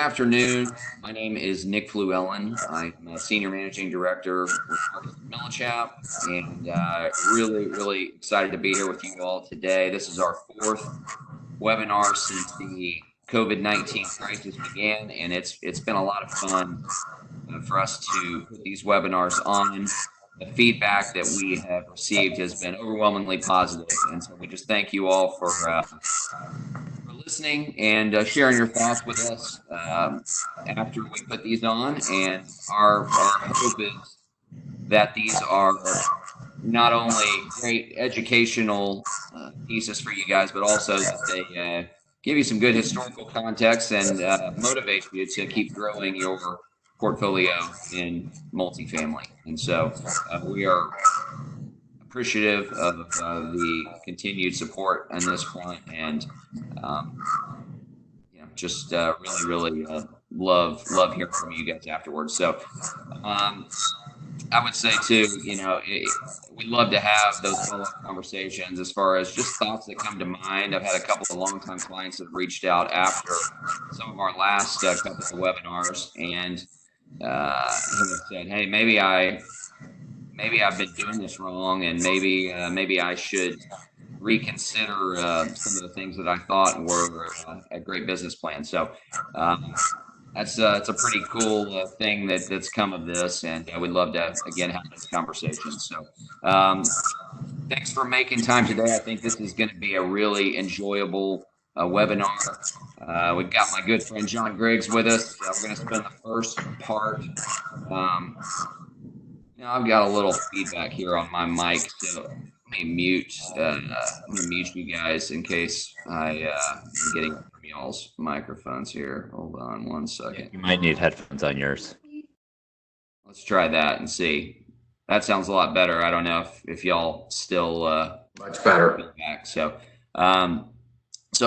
afternoon. My name is Nick Fluellen. I'm a Senior Managing Director with Marcus Millichap, and really excited to be here with you all today. This is our fourth webinar since the COVID-19 crisis began, and it's been a lot of fun for us to put these webinars on. The feedback that we have received has been overwhelmingly positive, and so we just thank you all for listening and sharing your thoughts with us after we put these on. And our hope is that these are not only great educational pieces for you guys, but also that they give you some good historical context and motivate you to keep growing your portfolio in multifamily. And so we are appreciative of the continued support on this front, and just really love hearing from you guys afterwards. So I would say too, we'd love to have those follow-up conversations as far as just thoughts that come to mind. I've had a couple of longtime clients that have reached out after some of our last couple of webinars and have said, hey, maybe I've been doing this wrong, and maybe I should reconsider some of the things that I thought were a great business plan. So it's a pretty cool thing that's come of this, and we'd love to again have this conversation. So thanks for making time today. I think this is going to be a really enjoyable webinar. We've got my good friend John Griggs with us. We're going to spend the first part. I've got a little feedback here on my mic, so let me mute you guys in case I'm getting from y'all's microphones here. Hold on one second. You might need headphones on yours. Let's try that and see. That sounds a lot better. I don't know if y'all still much better. Feedback. So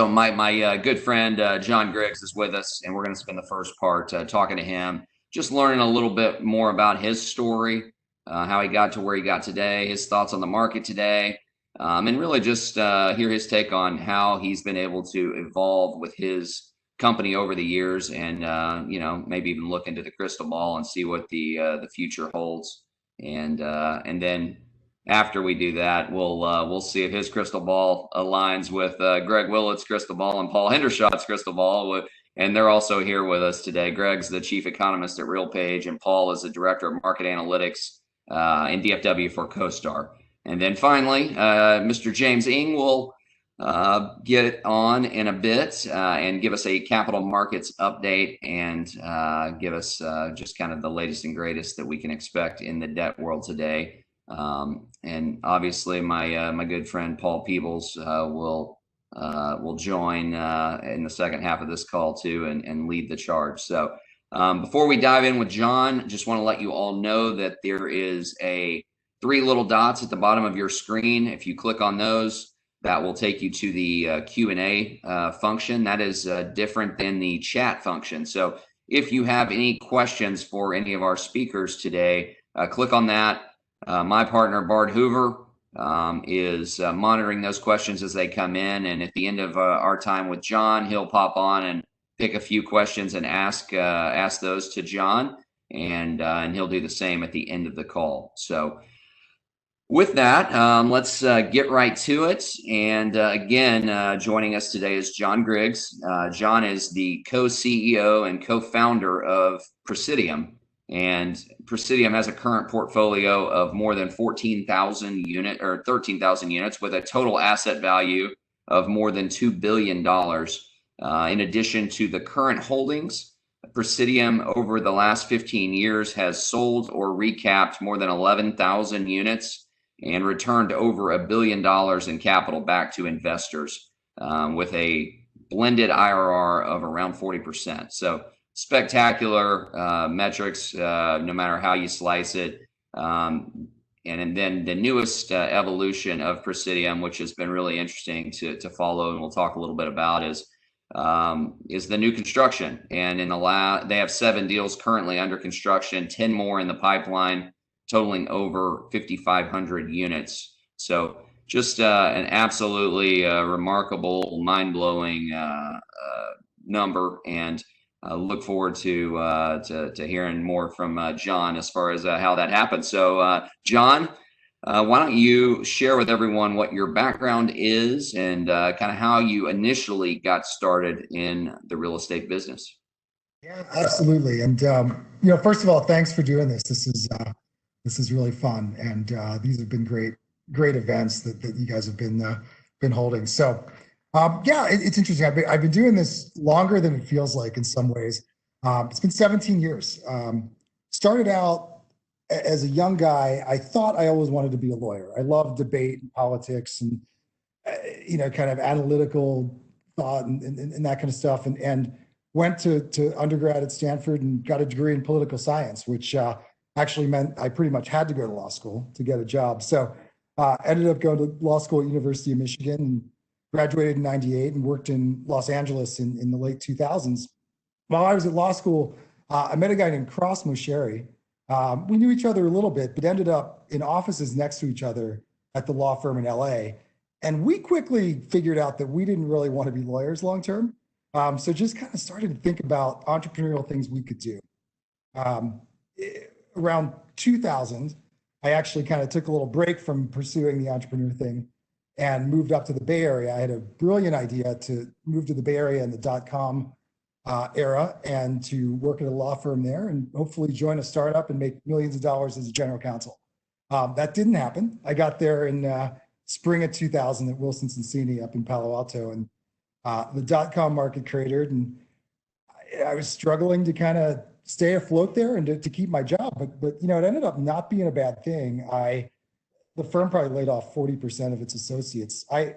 my good friend John Griggs is with us, and we're going to spend the first part talking to him, just learning a little bit more about his story. How he got to where he got today, his thoughts on the market today, and really just hear his take on how he's been able to evolve with his company over the years, and maybe even look into the crystal ball and see what the future holds. And then after we do that, we'll see if his crystal ball aligns with Greg Willett's crystal ball and Paul Hendershot's crystal ball. And they're also here with us today. Greg's the chief economist at RealPage, and Paul is the director of market analytics in DFW for CoStar. And then finally, Mr. James Ng will get on in a bit and give us a capital markets update and give us just kind of the latest and greatest that we can expect in the debt world today. And obviously, my good friend Paul Peebles will join in the second half of this call too and lead the charge. So. Before we dive in with John, just want to let you all know that there is three little dots at the bottom of your screen. If you click on those, that will take you to the Q&A function. That is different than the chat function. So if you have any questions for any of our speakers today, click on that. My partner, Bart Hoover, is monitoring those questions as they come in. And at the end of our time with John, he'll pop on and pick a few questions and ask those to John, and he'll do the same at the end of the call. So with that, let's get right to it. And again, joining us today is John Griggs. John is the co-CEO and co-founder of Presidium, and Presidium has a current portfolio of more than 13,000 units with a total asset value of more than $2 billion. In addition to the current holdings, Presidium over the last 15 years has sold or recapped more than 11,000 units and returned over $1 billion in capital back to investors with a blended IRR of around 40%. So spectacular metrics, no matter how you slice it. And then the newest evolution of Presidium, which has been really interesting to follow, and we'll talk a little bit about, is the new construction. And they have 7 deals currently under construction, 10 more in the pipeline, totaling over 5,500 units. So just an absolutely remarkable, mind-blowing number. And look forward to hearing more from John as far as how that happened. So, John, why don't you share with everyone what your background is and kind of how you initially got started in the real estate business? Yeah, absolutely. And first of all, thanks for doing this. This is really fun, and these have been great events that you guys have been holding. So, yeah, it's interesting. I've been doing this longer than it feels like in some ways. It's been 17 years. Started out as a young guy. I thought I always wanted to be a lawyer. I love debate and politics and kind of analytical thought and that kind of stuff. And went to undergrad at Stanford and got a degree in political science, which actually meant I pretty much had to go to law school to get a job. So ended up going to law school at University of Michigan and graduated in 98 and worked in Los Angeles in the late 2000s. While I was at law school, I met a guy named Cross Mosheri. We knew each other a little bit, but ended up in offices next to each other at the law firm in LA. And we quickly figured out that we didn't really want to be lawyers long term. So just kind of started to think about entrepreneurial things we could do. Around 2000, I actually kind of took a little break from pursuing the entrepreneur thing and moved up to the Bay Area. I had a brilliant idea to move to the Bay Area in the .com era and to work at a law firm there and hopefully join a startup and make millions of dollars as a general counsel. That didn't happen. I got there in spring of 2000 at Wilson Sonsini up in Palo Alto, and the .com market cratered, and I was struggling to kind of stay afloat there and to keep my job. But it ended up not being a bad thing. The firm probably laid off 40% of its associates. I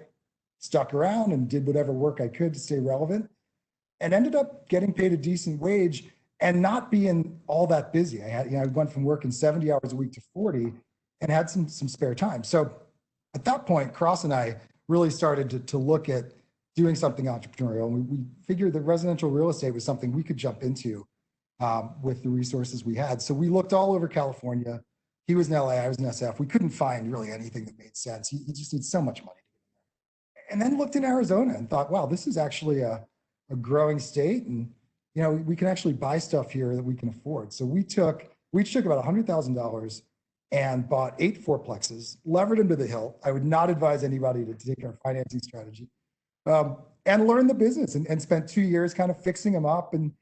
stuck around and did whatever work I could to stay relevant, and ended up getting paid a decent wage and not being all that busy. I went from working 70 hours a week to 40, and had some spare time. So at that point, Cross and I really started to look at doing something entrepreneurial. And we figured that residential real estate was something we could jump into with the resources we had. So we looked all over California. He was in LA, I was in SF. We couldn't find really anything that made sense. He just needs so much money. And then looked in Arizona and thought, wow, this is actually a growing state. And, we can actually buy stuff here that we can afford. So we each took about $100,000 and bought 8 fourplexes, levered them to the hilt. I would not advise anybody to take our financing strategy. And learned the business and spent 2 years kind of fixing them up and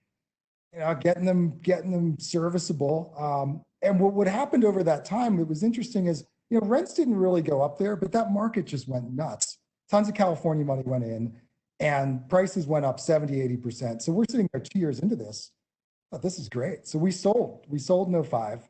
getting them serviceable. And what happened over that time, it was interesting, is rents didn't really go up there, but that market just went nuts. Tons of California money went in, and prices went up 70-80%. So we're sitting there 2 years into this. But this is great. So we sold in 05,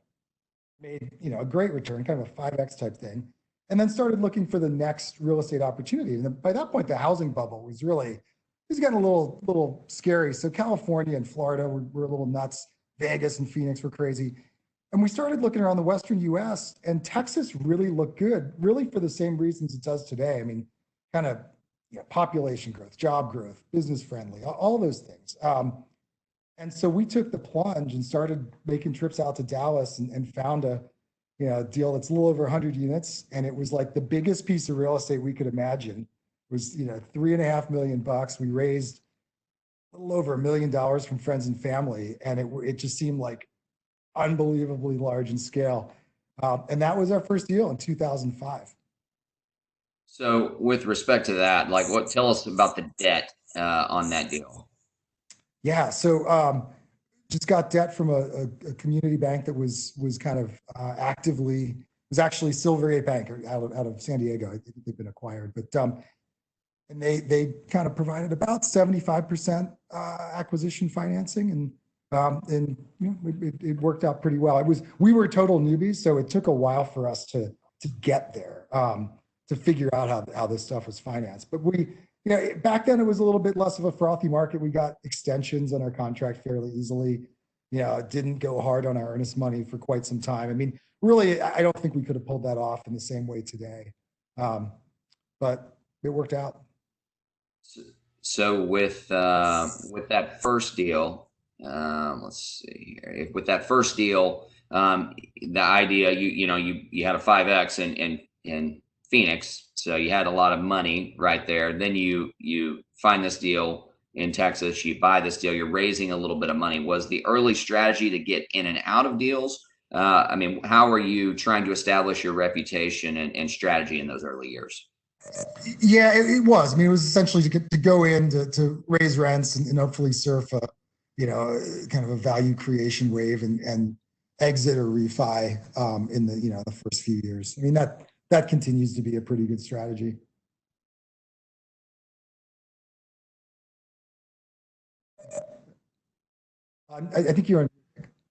made a great return, kind of a 5x type thing. And then started looking for the next real estate opportunity. And by that point, the housing bubble was getting a little scary. So California and Florida were a little nuts. Vegas and Phoenix were crazy. And we started looking around the Western US, and Texas really looked good, really for the same reasons it does today. I mean, kind of population growth, job growth, business friendly, all those things. And so we took the plunge and started making trips out to Dallas and found a deal that's a little over 100 units. And it was like the biggest piece of real estate we could imagine. It was, $3.5 million. We raised a little over $1 million from friends and family. And it just seemed like unbelievably large in scale. And that was our first deal in 2005. So with respect to that, tell us about the debt on that deal. Yeah. So, just got debt from a community bank that was kind of was actually Silvergate Bank out of San Diego. I think they've been acquired, but and they kind of provided about 75% acquisition financing, and it worked out pretty well. We were total newbies, so it took a while for us to get there, to figure out how this stuff was financed. But back then it was a little bit less of a frothy market. We got extensions on our contract fairly easily. It didn't go hard on our earnest money for quite some time. I mean, really, I don't think we could have pulled that off in the same way today. But it worked out. So with that first deal, let's see here. With that first deal, the idea you had a 5x in Phoenix, so you had a lot of money right there. Then you find this deal in Texas. You buy this deal, you're raising a little bit of money. Was the early strategy to get in and out of deals? I mean, how are you trying to establish your reputation and strategy in those early years? Yeah, it was. I mean, it was essentially to go in to raise rents and hopefully surf a, kind of a value creation wave and exit or refi in the, the first few years. I mean, that continues to be a pretty good strategy. I think you're on.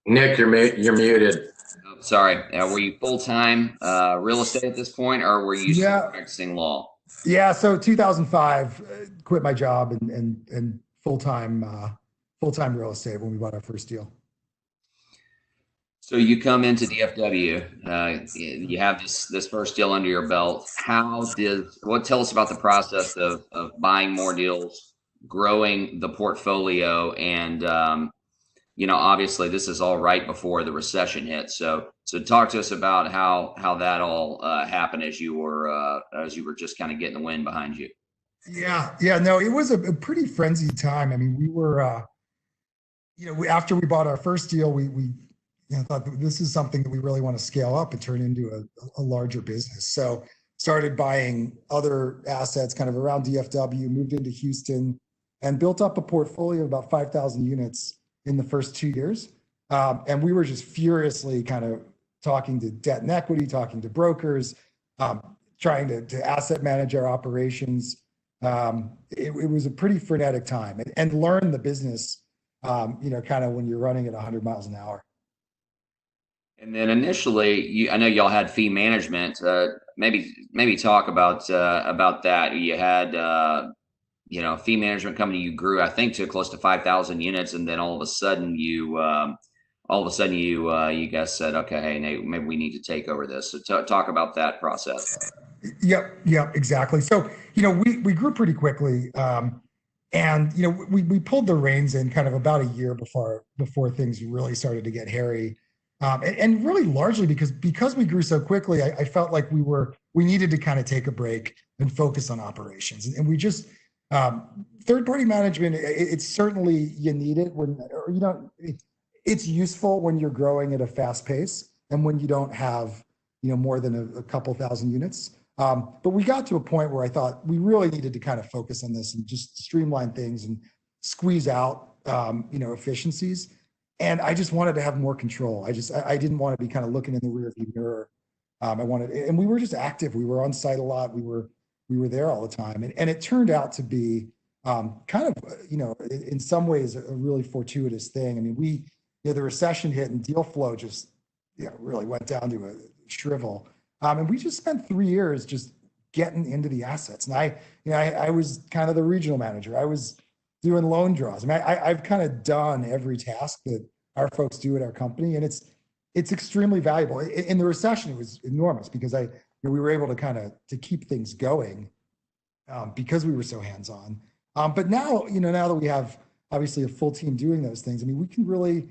Nick, you're muted. Oh, sorry. Were you full-time real estate at this point, or were you still practicing law? Yeah. So 2005, quit my job and full-time real estate when we bought our first deal. So you come into DFW, you have this first deal under your belt. Tell us about the process of buying more deals, growing the portfolio, and obviously this is all right before the recession hit. So talk to us about how that all happened as you were just kind of getting the wind behind you. Yeah. No, it was a pretty frenzied time. I mean, we were, after we bought our first deal, we thought that this is something that we really want to scale up and turn into a larger business. So started buying other assets kind of around DFW, moved into Houston, and built up a portfolio of about 5,000 units in the first 2 years. And we were just furiously kind of talking to debt and equity, talking to brokers, trying to asset manage our operations. It was a pretty frenetic time and learn the business, kind of when you're running at 100 miles an hour. And then initially, I know y'all had fee management. Maybe talk about that. You had fee management company. You grew, I think, to close to 5,000 units, and then all of a sudden you guys said, okay, hey, Nate, maybe we need to take over this. So talk about that process. Yep, exactly. So we grew pretty quickly, and we pulled the reins in kind of about a year before things really started to get hairy. And really largely because we grew so quickly, I felt like we needed to kind of take a break and focus on operations. And we just, third-party management, it's certainly, you need it it's useful when you're growing at a fast pace and when you don't have, more than a couple thousand units. But we got to a point where I thought we really needed to kind of focus on this and just streamline things and squeeze out, efficiencies. And I just wanted to have more control. I didn't want to be kind of looking in the rearview mirror. And we were just active. We were on site a lot. We were there all the time. And it turned out to be kind of, in some ways a really fortuitous thing. I mean, the recession hit and deal flow just, really went down to a shrivel. And we just spent 3 years just getting into the assets. And I was kind of the regional manager. I was doing loan draws. I mean, I've kind of done every task that our folks do at our company, and it's extremely valuable. In the recession, it was enormous because we were able to keep things going because we were so hands-on. But now, now that we have obviously a full team doing those things, I mean, we can really,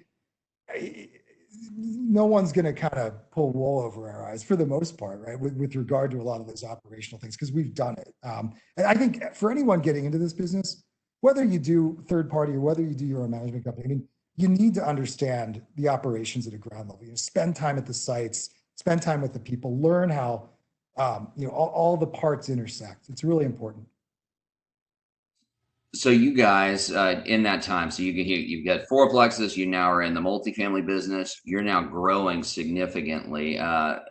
no one's going to kind of pull wool over our eyes for the most part, right? With regard to a lot of those operational things, because we've done it. And I think for anyone getting into this business, whether you do third party or whether you do your own management company, I mean, you need to understand the operations at a ground level. Spend time at the sites, spend time with the people, learn how, all the parts intersect. It's really important. So you guys, in that time, so you've got fourplexes. You now are in the multifamily business. You're now growing significantly. I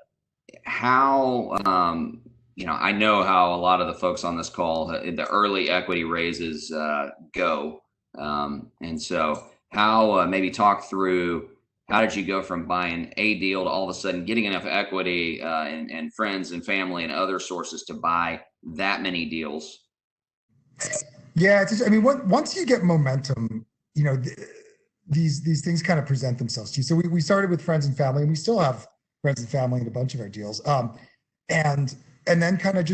know how a lot of the folks on this call, the early equity raises go. And so maybe talk through, how did you go from buying a deal to all of a sudden getting enough equity and friends and family and other sources to buy that many deals? Yeah, once you get momentum, these things kind of present themselves to you. So we started with friends and family, and we still have friends and family in a bunch of our deals. And then kind of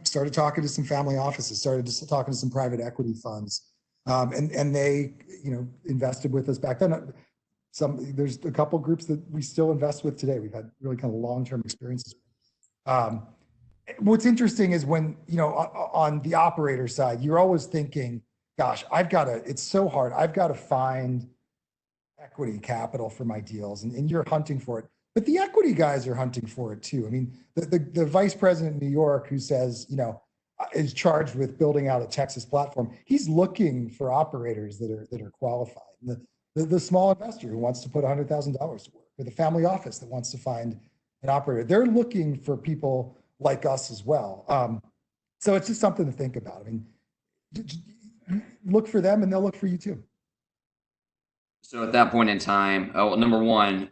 started talking to some family offices, started just talking to some private equity funds. And they, invested with us back then. There's a couple groups that we still invest with today. We've had really kind of long-term experiences. What's interesting is when, on the operator side, you're always thinking, gosh, it's so hard. I've got to find equity capital for my deals, and you're hunting for it. But the equity guys are hunting for it too. I mean, the vice president in New York who says, is charged with building out a Texas platform. He's looking for operators that are qualified. The small investor who wants to put $100,000 to work, or the family office that wants to find an operator. They're looking for people like us as well. So it's just something to think about. I mean, look for them and they'll look for you too. So at that point in time, number one,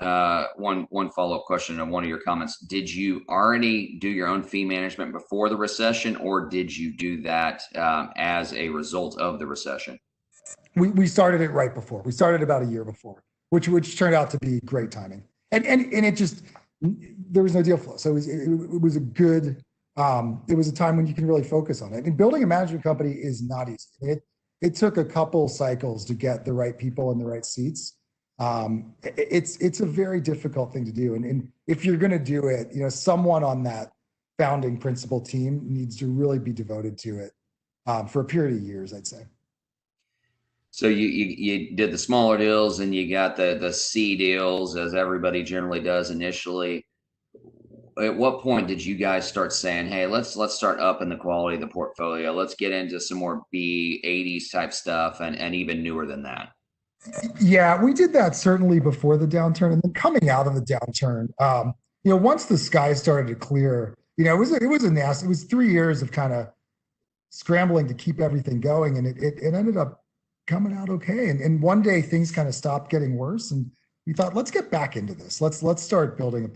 one follow-up question on one of your comments. Did you already do your own fee management before the recession, or did you do that as a result of the recession? We started it right before. We started about a year before, which turned out to be great timing. And it just, there was no deal flow. So it was a good, it was a time when you can really focus on it. And building a management company is not easy. It took a couple cycles to get the right people in the right seats. It's a very difficult thing to do. And if you're going to do it, someone on that founding principal team needs to really be devoted to it for a period of years, I'd say. So you did the smaller deals and you got the C deals, as everybody generally does initially. At what point did you guys start saying, hey, let's start upping the quality of the portfolio? Let's get into some more B80s type stuff and even newer than that? Yeah, we did that certainly before the downturn, and then coming out of the downturn, once the sky started to clear, it was 3 years of kind of scrambling to keep everything going, and it ended up coming out okay. And one day things kind of stopped getting worse, and we thought, let's get back into this. Let's start building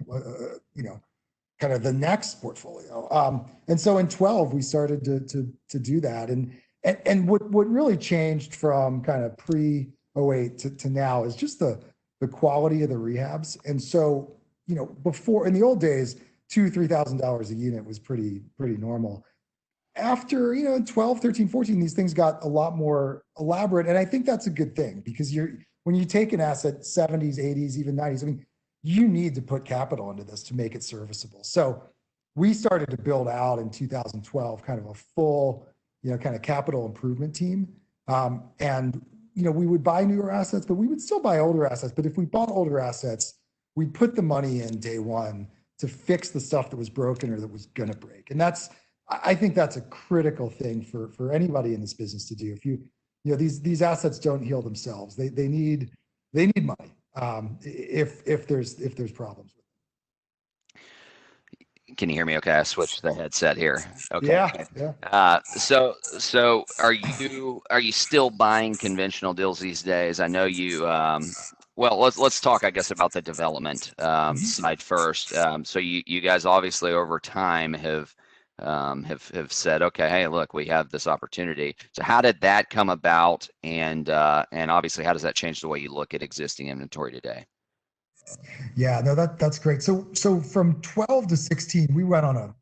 kind of the next portfolio. And so in 12 we started to do that, and what really changed from kind of pre-08 to now is just the quality of the rehabs. And so before, in the old days, $2,000-$3,000 a unit was pretty normal. After 12, 13, 14, these things got a lot more elaborate, and I think that's a good thing, because when you take an asset 70s, 80s, even 90s, I mean, you need to put capital into this to make it serviceable. So we started to build out in 2012 kind of a full kind of capital improvement team, and we would buy newer assets, but we would still buy older assets. But if we bought older assets, we'd put the money in day one to fix the stuff that was broken or that was going to break. And I think that's a critical thing for anybody in this business to do. If these assets don't heal themselves, they need money if there's problems with them. Can you hear me okay? I switched the headset here. Okay. Yeah. So are you still buying conventional deals these days? I know you, well, let's talk, I guess, about the development side first. So you guys obviously over time have said, okay, hey, look, we have this opportunity. So how did that come about? And obviously, how does that change the way you look at existing inventory today? Yeah, no, that's great. So from 12 to 16, we went on a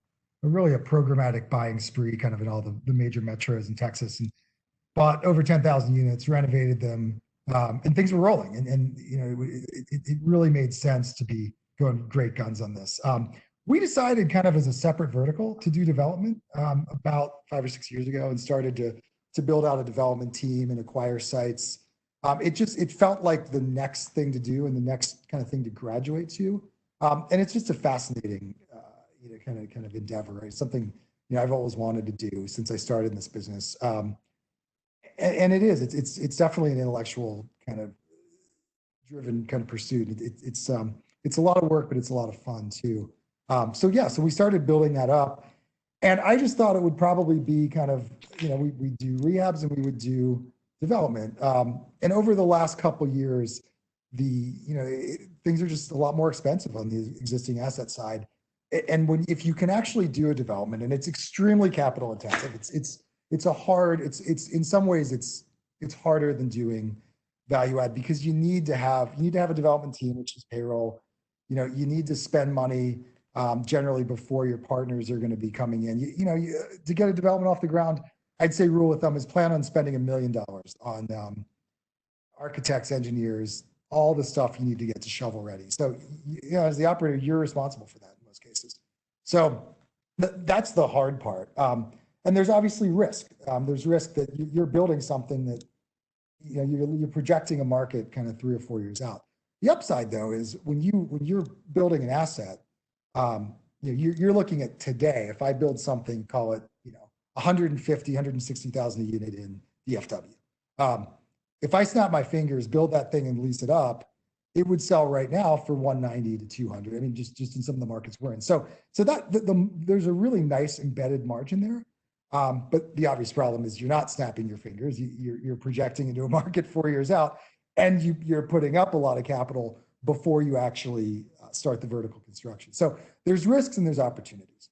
programmatic buying spree, kind of in all the major metros in Texas, and bought over 10,000 units, renovated them, and things were rolling. And it really made sense to be going great guns on this. We decided kind of as a separate vertical to do development about 5 or 6 years ago, and started to build out a development team and acquire sites. It felt like the next thing to do and the next kind of thing to graduate to. And it's just a fascinating, kind of endeavor. Right? Something I've always wanted to do since I started in this business. And it is. It's definitely an intellectual kind of driven kind of pursuit. It's a lot of work, but it's a lot of fun too. So we started building that up, and I just thought it would probably be kind of, we do rehabs and we would do development. And over the last couple of years, things are just a lot more expensive on the existing asset side. And if you can actually do a development, and it's extremely capital intensive, it's in some ways it's harder than doing value add, because you need to have a development team, which is payroll. You need to spend money generally before your partners are going to be coming in. To get a development off the ground, I'd say rule of thumb is plan on spending $1 million on architects, engineers, all the stuff you need to get to shovel ready. So, as the operator, you're responsible for that in most cases. So that's the hard part. and there's obviously risk. There's risk that you're building something that, you're projecting a market kind of 3 or 4 years out. The upside though is when you're building an asset, you're looking at today. If I build something, call it 150, 160,000 a unit in DFW. If I snap my fingers, build that thing and lease it up, it would sell right now for 190 to 200. I mean, just in some of the markets we're in. So there's a really nice embedded margin there. But the obvious problem is you're not snapping your fingers. You're projecting into a market 4 years out, and you're putting up a lot of capital before you actually start the vertical construction. So there's risks and there's opportunities.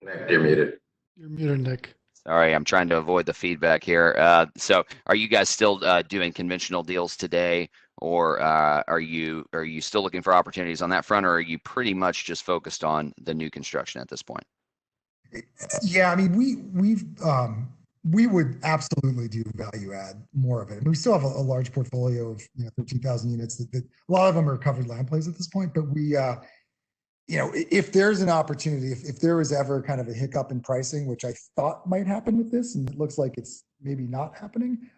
Nick, you're muted. You're muted, Nick. Sorry, I'm trying to avoid the feedback here. So are you guys still doing conventional deals today, or are you still looking for opportunities on that front, or are you pretty much just focused on the new construction at this point? Yeah, I mean, we would absolutely do value add more of it. I mean, we still have a large portfolio of 13,000 units that a lot of them are covered land plays at this point, but we if there's an opportunity, if there was ever kind of a hiccup in pricing, which I thought might happen with this, and it looks like it's maybe not happening,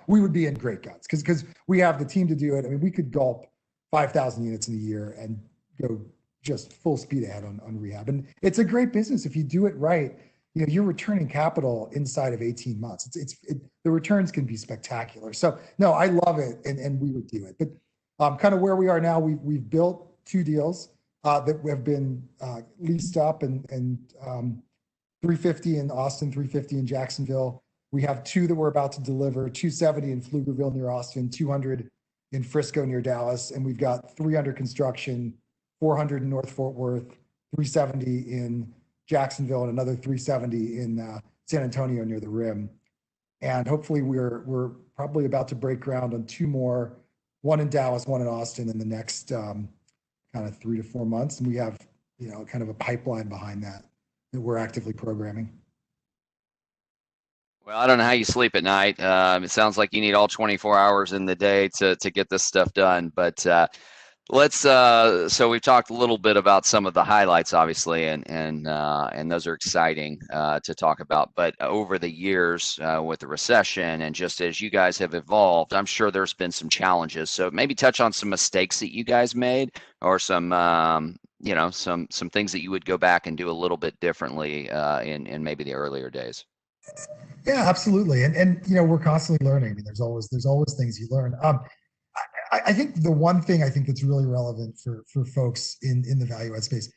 we would be in great guts because we have the team to do it. I mean, we could gulp 5,000 units in a year and go just full speed ahead on rehab. And it's a great business. If you do it right, you're returning capital inside of 18 months. The returns can be spectacular. So no, I love it. And we would do it. But kind of where we are now, we've built 2 deals that have been leased up, and 350 in Austin, 350 in Jacksonville. We have 2 that we're about to deliver, 270 in Pflugerville near Austin, 200 in Frisco near Dallas, and we've got 3 under construction, 400 in North Fort Worth, 370 in Jacksonville, and another 370 in San Antonio near the Rim. And hopefully we're probably about to break ground on 2 more, 1 in Dallas, 1 in Austin in the next kind of 3 to 4 months. And we have, kind of a pipeline behind that we're actively programming. Well, I don't know how you sleep at night. It sounds like you need all 24 hours in the day to get this stuff done. But let's. So we've talked a little bit about some of the highlights, obviously, and those are exciting to talk about. But over the years, with the recession and just as you guys have evolved, I'm sure there's been some challenges. So maybe touch on some mistakes that you guys made, or some some things that you would go back and do a little bit differently in maybe the earlier days. Yeah, absolutely. And we're constantly learning. I mean, there's always things you learn. I think the one thing I think that's really relevant for folks in the value add space,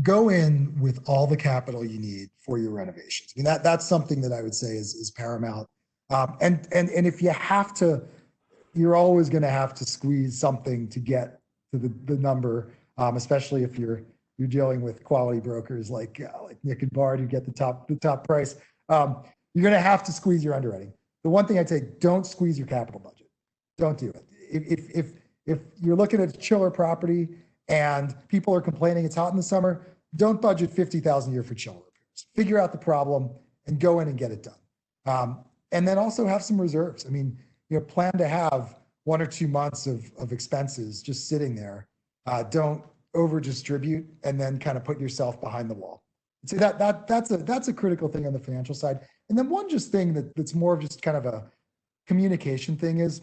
go in with all the capital you need for your renovations. I mean, that's something that I would say is paramount. And if you have to, you're always going to have to squeeze something to get to the number, especially if you're dealing with quality brokers like Nick and Bard who get the top price. You're going to have to squeeze your underwriting. The one thing I'd say, don't squeeze your capital budget. Don't do it. If you're looking at a chiller property and people are complaining it's hot in the summer, don't budget $50,000 a year for chiller repairs. Figure out the problem and go in and get it done. And then also have some reserves. I mean, plan to have 1 or 2 months of expenses just sitting there. Don't over distribute and then kind of put yourself behind the wall. So that's a critical thing on the financial side. And then one just thing that's more of just kind of a communication thing is,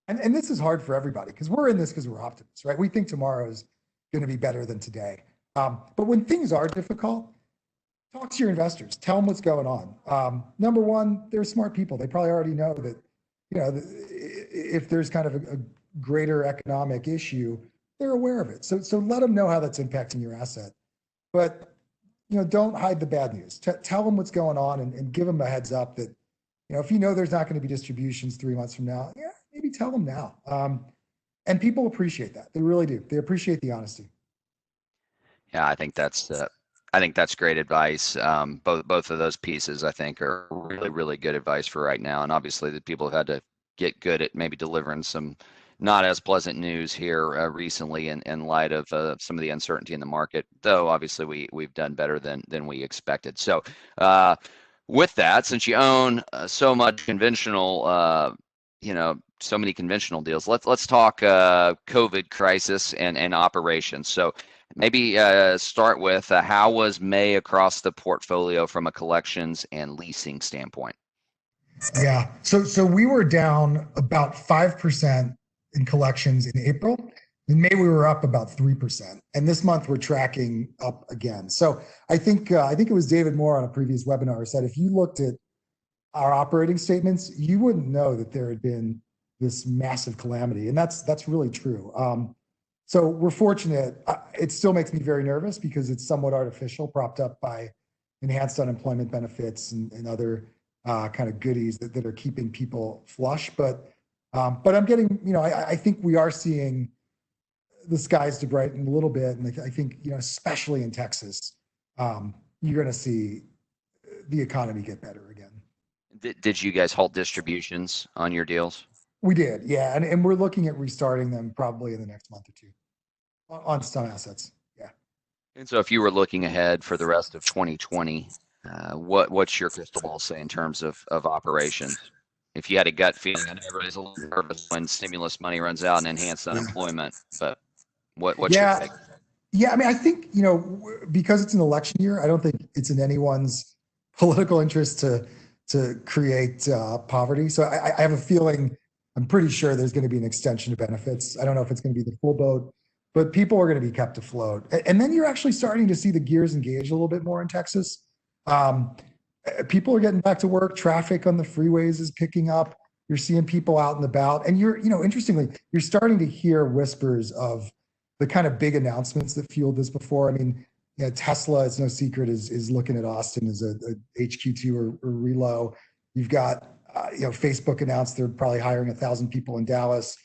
and this is hard for everybody because we're in this because we're optimists, right? We think tomorrow is going to be better than today. But when things are difficult, talk to your investors. Tell them what's going on. Number one, they're smart people. They probably already know that, if there's kind of a greater economic issue, they're aware of it. So let them know how that's impacting your asset. But don't hide the bad news. Tell them what's going on and give them a heads up that, if there's not going to be distributions 3 months from now, maybe tell them now. And people appreciate that. They really do. They appreciate the honesty. Yeah, I think that's great advice. Both of those pieces I think are really, really good advice for right now. And obviously the people have had to get good at maybe delivering some not as pleasant news here recently in light of some of the uncertainty in the market, though obviously we've done better than we expected. So with that, since you own so much conventional so many conventional deals. Let's talk COVID crisis and operations. So maybe start with how was May across the portfolio from a collections and leasing standpoint? Yeah. So we were down about 5% in collections in April. In May, we were up about 3%. And this month we're tracking up again. So I think it was David Moore on a previous webinar said, if you looked at our operating statements, you wouldn't know that there had been this massive calamity. And that's really true. So we're fortunate. It still makes me very nervous because it's somewhat artificial, propped up by enhanced unemployment benefits and other kind of goodies that are keeping people flush. But I'm getting, I think we are seeing the skies to brighten a little bit. And I think, especially in Texas, you're going to see the economy get better again. Did you guys halt distributions on your deals? We did, yeah. And we're looking at restarting them probably in the next month or two on some assets. Yeah. And so if you were looking ahead for the rest of 2020, what's your crystal ball say in terms of operations? If you had a gut feeling, I know everybody's a little nervous when stimulus money runs out and enhanced unemployment, but what's your take? Yeah, I mean, I think, because it's an election year, I don't think it's in anyone's political interest to create poverty. So I have a feeling, I'm pretty sure there's going to be an extension of benefits. I don't know if it's going to be the full boat, but people are going to be kept afloat. And then you're actually starting to see the gears engage a little bit more in Texas. People are getting back to work. Traffic on the freeways is picking up. You're seeing people out and about. And interestingly, you're starting to hear whispers of the kind of big announcements that fueled this before. I mean, Tesla, it's no secret, is looking at Austin as a HQ2 or relo. You've got, Facebook announced they're probably hiring 1,000 people in Dallas.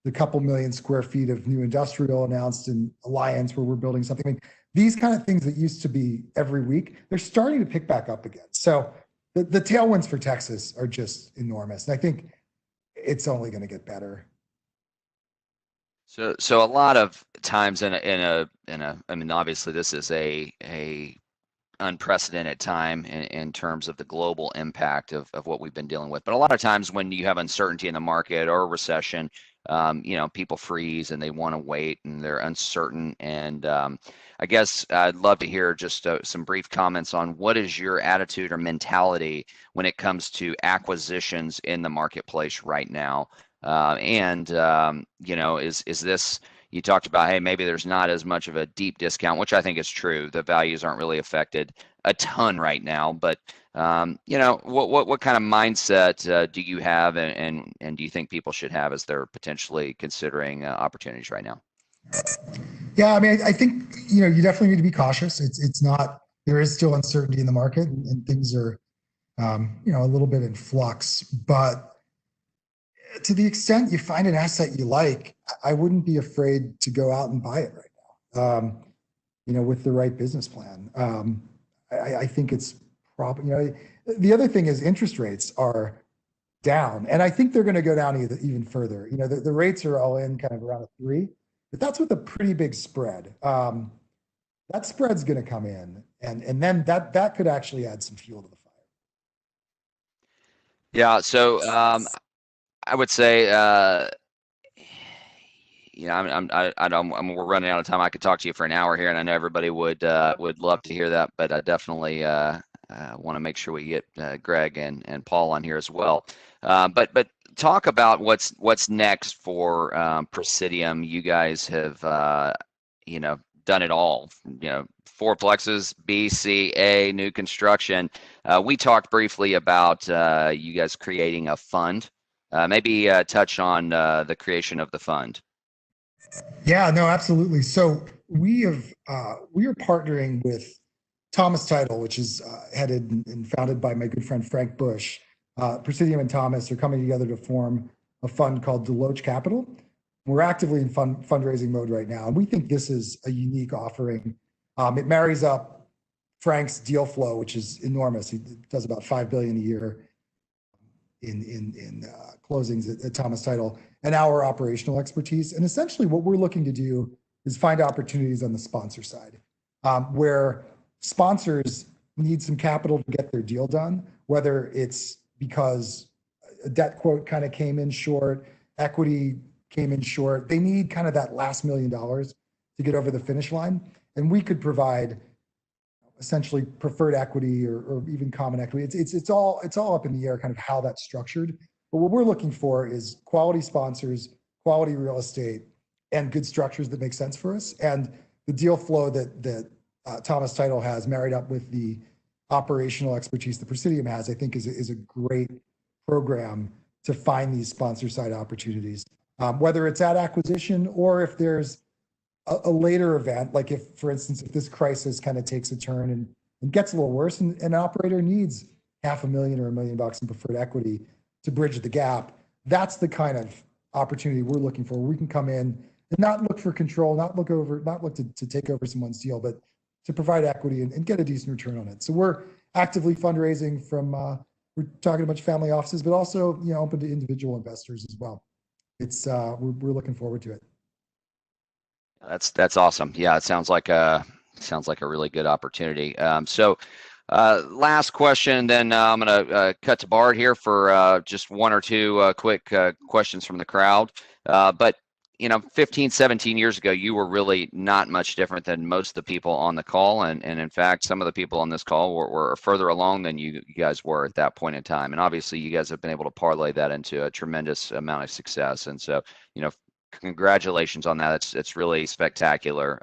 The couple million square feet of new industrial announced in Alliance, where we're building something. I mean, these kind of things that used to be every week, they're starting to pick back up again. So the tailwinds for Texas are just enormous. And I think it's only going to get better. So a lot of times in a, I mean, obviously this is a unprecedented time in terms of the global impact of what we've been dealing with. But a lot of times when you have uncertainty in the market or a recession, people freeze and they want to wait and they're uncertain. And I guess I'd love to hear just some brief comments on what is your attitude or mentality when it comes to acquisitions in the marketplace right now. Is this, you talked about, hey, maybe there's not as much of a deep discount, which I think is true. The values aren't really affected a ton right now, but what kind of mindset do you have, and do you think people should have as they're potentially considering opportunities right now? Yeah, I mean, I think you definitely need to be cautious. It's not, there is still uncertainty in the market, and things are a little bit in flux. But to the extent you find an asset you like, I wouldn't be afraid to go out and buy it right now. With the right business plan. I think it's probably, the other thing is interest rates are down, and I think they're going to go down even further. The rates are all in kind of around a 3, but that's with a pretty big spread. That spread's going to come in, and then that could actually add some fuel to the fire. Yeah. So I would say, we're running out of time. I could talk to you for an hour here, and I know everybody would love to hear that, but I definitely want to make sure we get Greg and Paul on here as well. But talk about what's next for Presidium. You guys have done it all. Fourplexes, B, C, A, new construction. We talked briefly about you guys creating a fund. Maybe touch on the creation of the fund. Yeah, no, absolutely. So we are partnering with Thomas Title, which is headed and founded by my good friend Frank Bush. Presidium and Thomas are coming together to form a fund called Deloach Capital. We're actively in fundraising mode right now, and we think this is a unique offering. It marries up Frank's deal flow, which is enormous. He does about $5 billion a year in closings at Thomas Title, and our operational expertise. And essentially what we're looking to do is find opportunities on the sponsor side, where sponsors need some capital to get their deal done, whether it's because a debt quote kind of came in short, equity came in short. They need kind of that last $1 million to get over the finish line. And we could provide essentially preferred equity or even common equity. It's all up in the air, kind of how that's structured. But what we're looking for is quality sponsors, quality real estate, and good structures that make sense for us. And the deal flow that Thomas Title has, married up with the operational expertise that Presidium has, I think is a great program to find these sponsor side opportunities. Whether it's at acquisition or if there's a later event, like if, for instance, if this crisis kind of takes a turn and gets a little worse, and an operator needs $500,000 or $1 million in preferred equity to bridge the gap, that's the kind of opportunity we're looking for. We can come in and not look for control, not look to take over someone's deal, but to provide equity and get a decent return on it. So we're actively fundraising from, we're talking to a bunch of family offices, but also, open to individual investors as well. It's, we're looking forward to it. That's awesome. Yeah, it sounds like a really good opportunity. Last question, then I'm going to cut to Bard here for just one or two quick questions from the crowd. But 15, 17 years ago, you were really not much different than most of the people on the call. And in fact, some of the people on this call were further along than you guys were at that point in time. And obviously, you guys have been able to parlay that into a tremendous amount of success. And so, congratulations on that. It's really spectacular.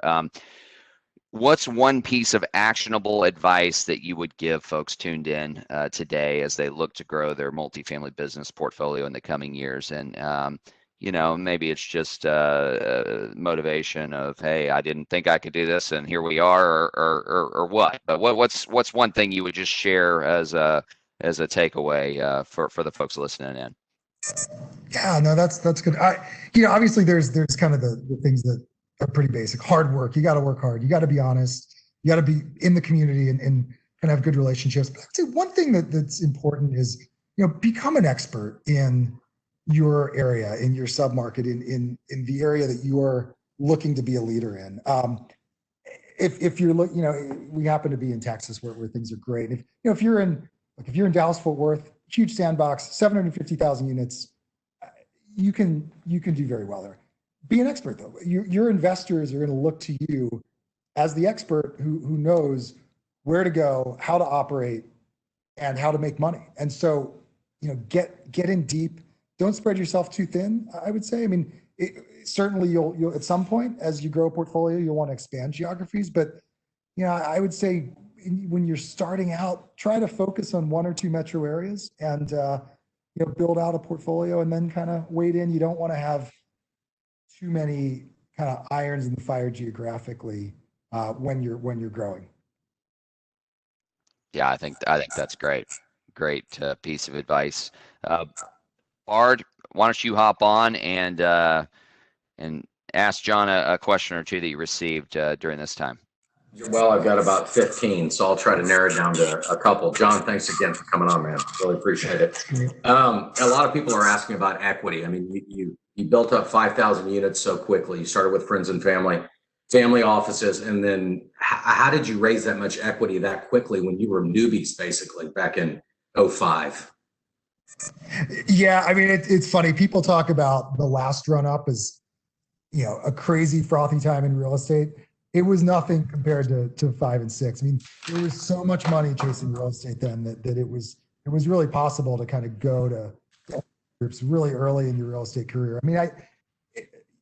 What's one piece of actionable advice that you would give folks tuned in today as they look to grow their multifamily business portfolio in the coming years? And maybe it's just motivation of, hey, I didn't think I could do this, and here we are, or what? But what's one thing you would just share as a takeaway for the folks listening in? Yeah, no, that's good. Obviously there's kind of the things that are pretty basic. Hard work. You got to work hard. You got to be honest. You got to be in the community and kind of have good relationships. But I'd say one thing that's important is, become an expert in your area, in your submarket, in the area that you're looking to be a leader in. If you're we happen to be in Texas where things are great. If you're in Dallas Fort Worth, huge sandbox, 750,000 units, you can do very well there. Be an expert though. Your investors are going to look to you as the expert who knows where to go, how to operate, and how to make money. And so, get in deep. Don't spread yourself too thin, I would say. I mean, certainly you'll at some point as you grow a portfolio, you'll want to expand geographies. But, I would say when you're starting out, try to focus on one or two metro areas and, build out a portfolio and then kind of wade in. You don't want to have too many kind of irons in the fire geographically when you're growing. Yeah, I think that's great. Great piece of advice. Bard, why don't you hop on and ask John a question or two that you received during this time? Well, I've got about 15, so I'll try to narrow it down to a couple. John, thanks again for coming on, man. Really appreciate it. A lot of people are asking about equity. I mean, you built up 5,000 units so quickly. You started with friends and family offices, and then how did you raise that much equity that quickly when you were newbies, basically, back in 2005? Yeah, I mean, it's funny. People talk about the last run up as, a crazy frothy time in real estate. It was nothing compared to 5 and 6. I mean, there was so much money chasing real estate then that it was really possible to kind of go to groups really early in your real estate career. I mean,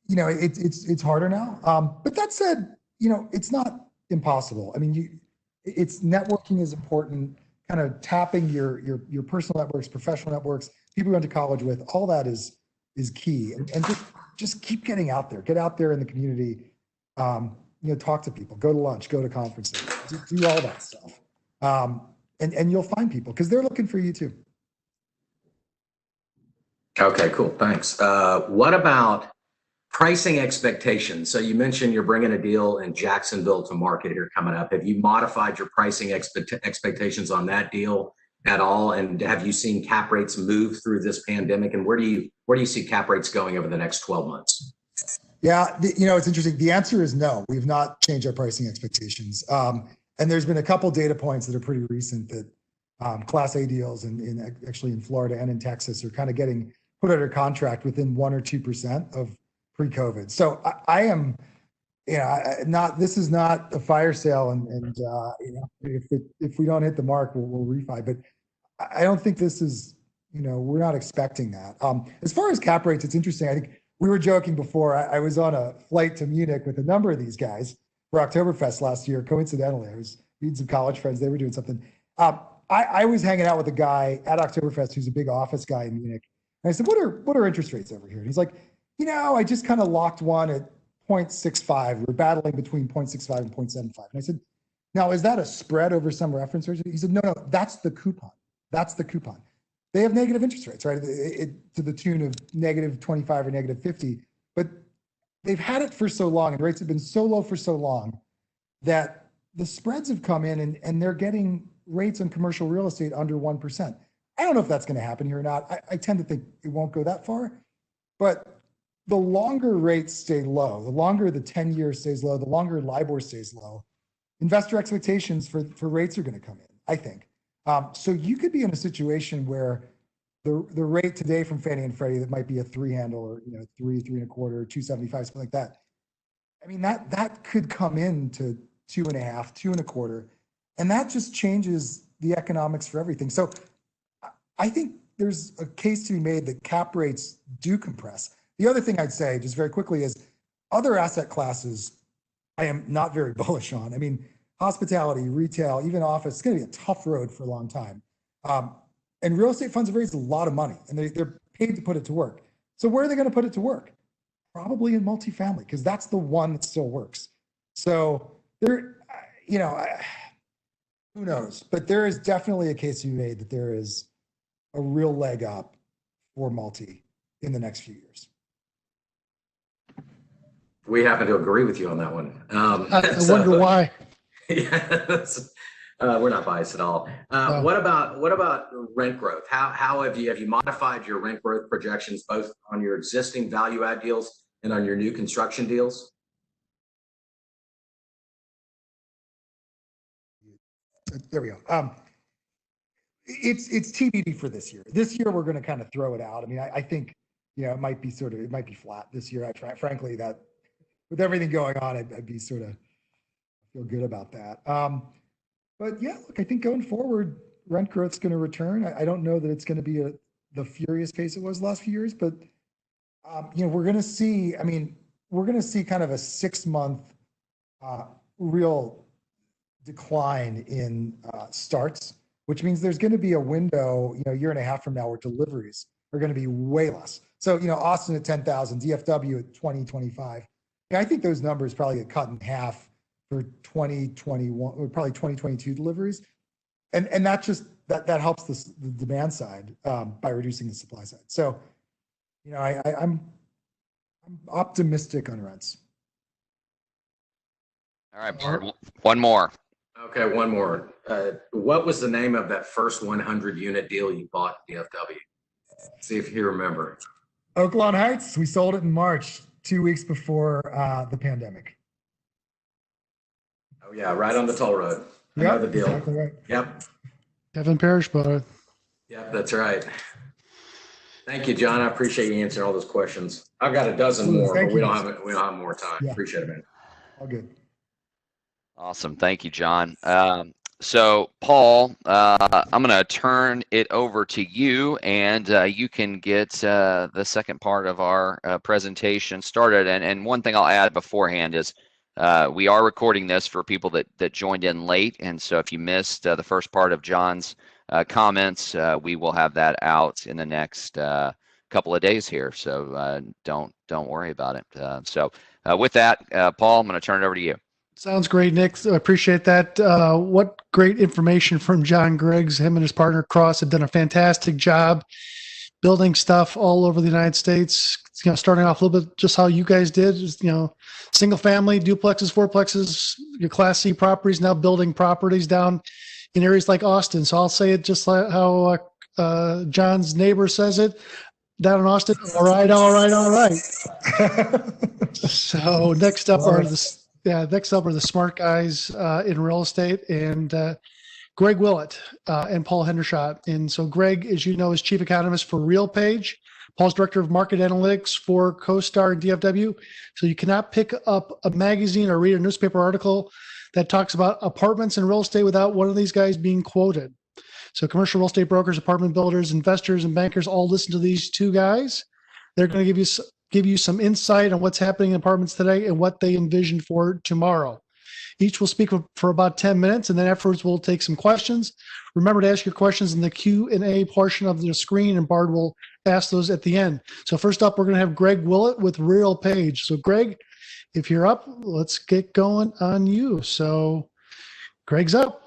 it's harder now. But that said, it's not impossible. I mean, it's networking is important. Kind of tapping your personal networks, professional networks, people you went to college with, all that is key. And just keep getting out there. Get out there in the community. Talk to people. Go to lunch. Go to conferences. Do all that stuff. And you'll find people because they're looking for you too. Okay, cool. Thanks. What about pricing expectations? So you mentioned you're bringing a deal in Jacksonville to market here coming up. Have you modified your pricing expectations on that deal at all? And have you seen cap rates move through this pandemic? And where do you see cap rates going over the next 12 months? Yeah, it's interesting. The answer is no. We've not changed our pricing expectations. And there's been a couple data points that are pretty recent that Class A deals actually in Florida and in Texas are kind of getting put under contract within 1 or 2% of pre-COVID. So I am, this is not a fire sale, and if we don't hit the mark, we'll refi. But I don't think this is, we're not expecting that. As far as cap rates, it's interesting. I think we were joking before. I was on a flight to Munich with a number of these guys for Oktoberfest last year. Coincidentally, I was meeting some college friends. They were doing something. I was hanging out with a guy at Oktoberfest who's a big office guy in Munich. And I said, what are interest rates over here? And he's like, I just kind of locked one at 0.65. We're battling between 0.65 and 0.75. And I said, now, is that a spread over some reference rate? He said, no, that's the coupon. That's the coupon. They have negative interest rates, right? To the tune of negative 25 or negative 50. But they've had it for so long, and rates have been so low for so long that the spreads have come in, and they're getting rates on commercial real estate under 1%. I don't know if that's going to happen here or not. I tend to think it won't go that far. But the longer rates stay low, the longer the 10-year stays low, the longer LIBOR stays low, investor expectations for rates are going to come in, I think. So you could be in a situation where the rate today from Fannie and Freddie that might be a 3 handle or 3.25, 2.75, something like that. I mean, that could come in to 2.5, 2.25, and that just changes the economics for everything. So I think there's a case to be made that cap rates do compress. The other thing I'd say, just very quickly, is other asset classes I am not very bullish on. I mean, hospitality, retail, even office, it's going to be a tough road for a long time. And real estate funds have raised a lot of money, and they're paid to put it to work. So where are they going to put it to work? Probably in multifamily, because that's the one that still works. So there, who knows? But there is definitely a case to be made that there is a real leg up for multi in the next few years. We happen to agree with you on that one. I wonder why. Yes. We're not biased at all. What about rent growth? How have you modified your rent growth projections, both on your existing value add deals and on your new construction deals? There we go. It's TBD for this year. This year we're going to kind of throw it out. I mean, I think it might be flat this year. Frankly, that with everything going on, I'd be sort of feel good about that. But yeah, look, I think going forward, rent growth's going to return. I don't know that it's going to be the furious pace it was the last few years, but we're going to see. I mean, we're going to see kind of a 6-month real decline in starts, which means there's going to be a window, a year and a half from now, where deliveries are going to be way less. So, Austin at 10,000, DFW at 2025. I think those numbers probably get cut in half for 2021, or probably 2022 deliveries. And that just, that helps the demand side by reducing the supply side. So, I'm optimistic on rents. All right, Bart, one more. Okay, one more. What was the name of that first 100 unit deal you bought in DFW? See if you remember. Oaklawn Heights. We sold it in March, 2 weeks before the pandemic. Oh yeah, right on the toll road. I know the deal. Exactly right. Yep. Kevin Parrish bought it. Yep, that's right. Thank you, John. I appreciate you answering all those questions. I've got a dozen more, but we don't have more time. Yeah. Appreciate it, man. All good. Awesome. Thank you, John. So Paul, I'm going to turn it over to you, and you can get the second part of our presentation started. And one thing I'll add beforehand is we are recording this for people that joined in late. And so if you missed the first part of John's comments, we will have that out in the next couple of days here. So don't worry about it. So with that, Paul, I'm going to turn it over to you. Sounds great, Nick. I appreciate that. What great information from John Griggs. Him and his partner Cross have done a fantastic job building stuff all over the United States. Starting off a little bit just how you guys did, single family, duplexes, fourplexes, your Class C properties, now building properties down in areas like Austin. So I'll say it just like how John's neighbor says it. Down in Austin, all right. So next up are the smart guys in real estate, and Greg Willett and Paul Hendershot. And so Greg, as you know, is chief economist for RealPage. Paul's director of market analytics for CoStar and DFW. So you cannot pick up a magazine or read a newspaper article that talks about apartments and real estate without one of these guys being quoted. So commercial real estate brokers, apartment builders, investors, and bankers all listen to these two guys. They're going to give you some insight on what's happening in apartments today and what they envision for tomorrow. Each will speak for about 10 minutes, and then afterwards we'll take some questions. Remember to ask your questions in the Q&A portion of the screen, and Bard will ask those at the end. So first up, we're going to have Greg Willett with RealPage. So Greg, if you're up, let's get going on you. So Greg's up.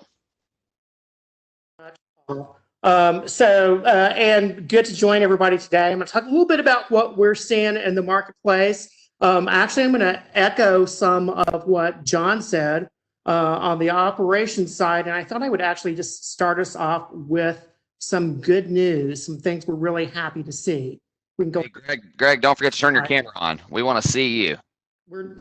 And good to join everybody today. I'm going to talk a little bit about what we're seeing in the marketplace. Actually, I'm going to echo some of what John said on the operations side, and I thought I would actually just start us off with some good news, some things we're really happy to see. We can go. Hey, Greg, don't forget to turn your camera on. We want to see you. There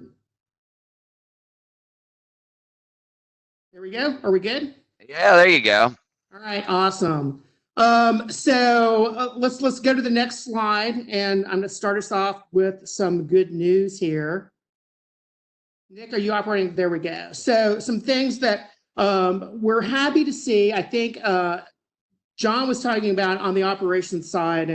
we go. Are we good? Yeah, there you go. All right, awesome. Let's go to the next slide, and I'm going to start us off with some good news here. Nick, are you operating? There we go. So some things that we're happy to see. I think John was talking about on the operations side,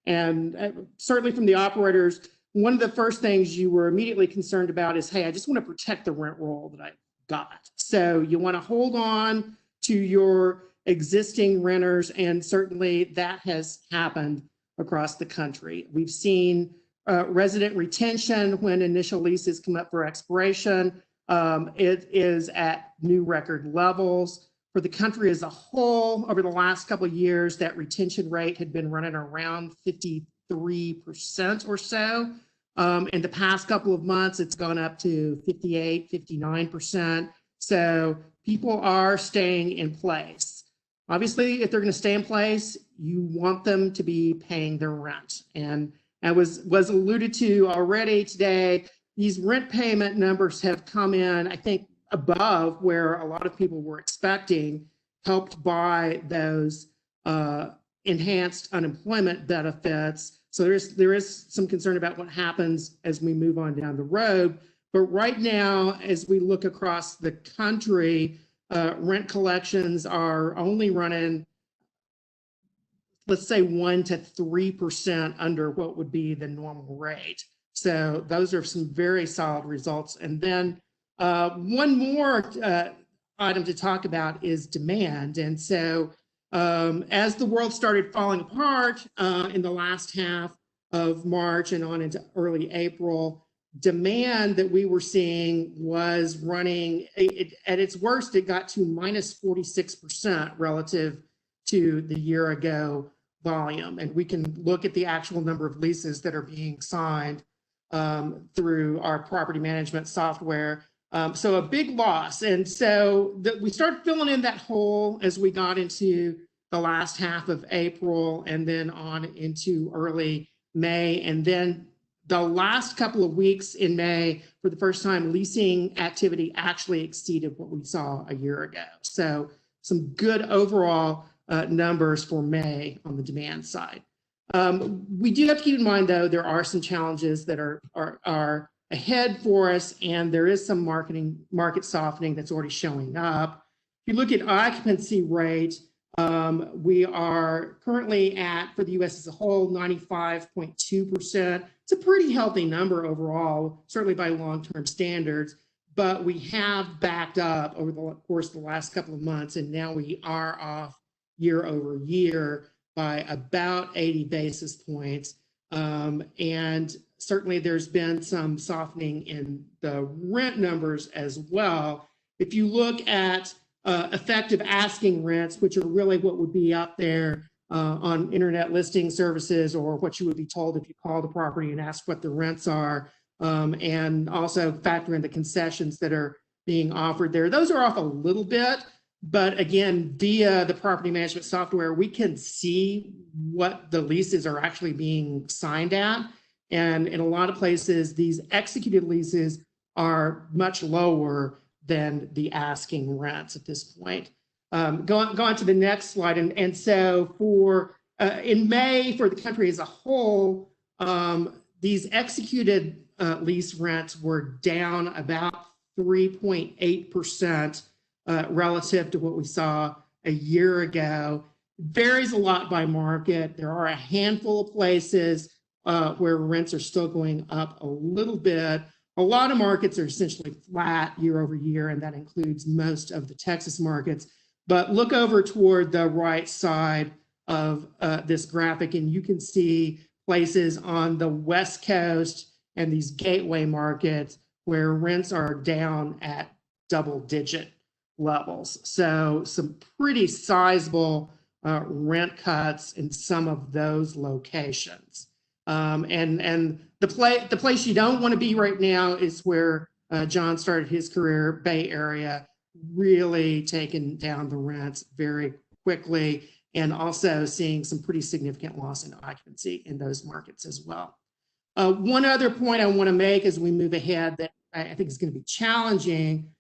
and certainly from the operators, one of the first things you were immediately concerned about is, hey, I just want to protect the rent roll that I got. So you want to hold on to your existing renters, and certainly that has happened across the country. We've seen resident retention when initial leases come up for expiration. It is at new record levels. For the country as a whole, over the last couple of years, that retention rate had been running around 53% or so. In the past couple of months, it's gone up to 58, 59%. So people are staying in place. Obviously, if they're going to stay in place, you want them to be paying their rent. And as was alluded to already today, these rent payment numbers have come in, I think, above where a lot of people were expecting, helped by those enhanced unemployment benefits. So there is some concern about what happens as we move on down the road. But right now, as we look across the country, rent collections are only running, let's say, 1% to 3% under what would be the normal rate. So those are some very solid results. And then one more item to talk about is demand. And so as the world started falling apart in the last half of March and on into early April, demand that we were seeing was running at its worst. It got to minus 46% relative to the year ago volume. And we can look at the actual number of leases that are being signed through our property management software. So a big loss. And so we started filling in that hole as we got into the last half of April and then on into early May. And then the last couple of weeks in May, for the first time, leasing activity actually exceeded what we saw a year ago. So some good overall numbers for May on the demand side. We do have to keep in mind, though, there are some challenges that are ahead for us, and there is some market softening that's already showing up. If you look at occupancy rate, we are currently at, for the U.S. as a whole, 95.2%. It's a pretty healthy number overall, certainly by long-term standards, but we have backed up over the course of the last couple of months, and now we are off year over year by about 80 basis points. And certainly there's been some softening in the rent numbers as well. If you look at effective asking rents, which are really what would be out there on internet listing services, or what you would be told if you call the property and ask what the rents are, and also factor in the concessions that are being offered there. Those are off a little bit, but again, via the property management software, we can see what the leases are actually being signed at. And in a lot of places, these executed leases are much lower than the asking rents at this point. Go on to the next slide. And so for in May, for the country as a whole, these executed lease rents were down about 3.8% relative to what we saw a year ago. Varies a lot by market. There are a handful of places where rents are still going up a little bit. A lot of markets are essentially flat year over year, and that includes most of the Texas markets. But look over toward the right side of this graphic, and you can see places on the West Coast and these gateway markets where rents are down at double-digit levels. So some pretty sizable rent cuts in some of those locations. And the place you don't want to be right now is where John started his career, Bay Area, really taking down the rents very quickly, and also seeing some pretty significant loss in occupancy in those markets as well. One other point I want to make as we move ahead that I think is going to be challenging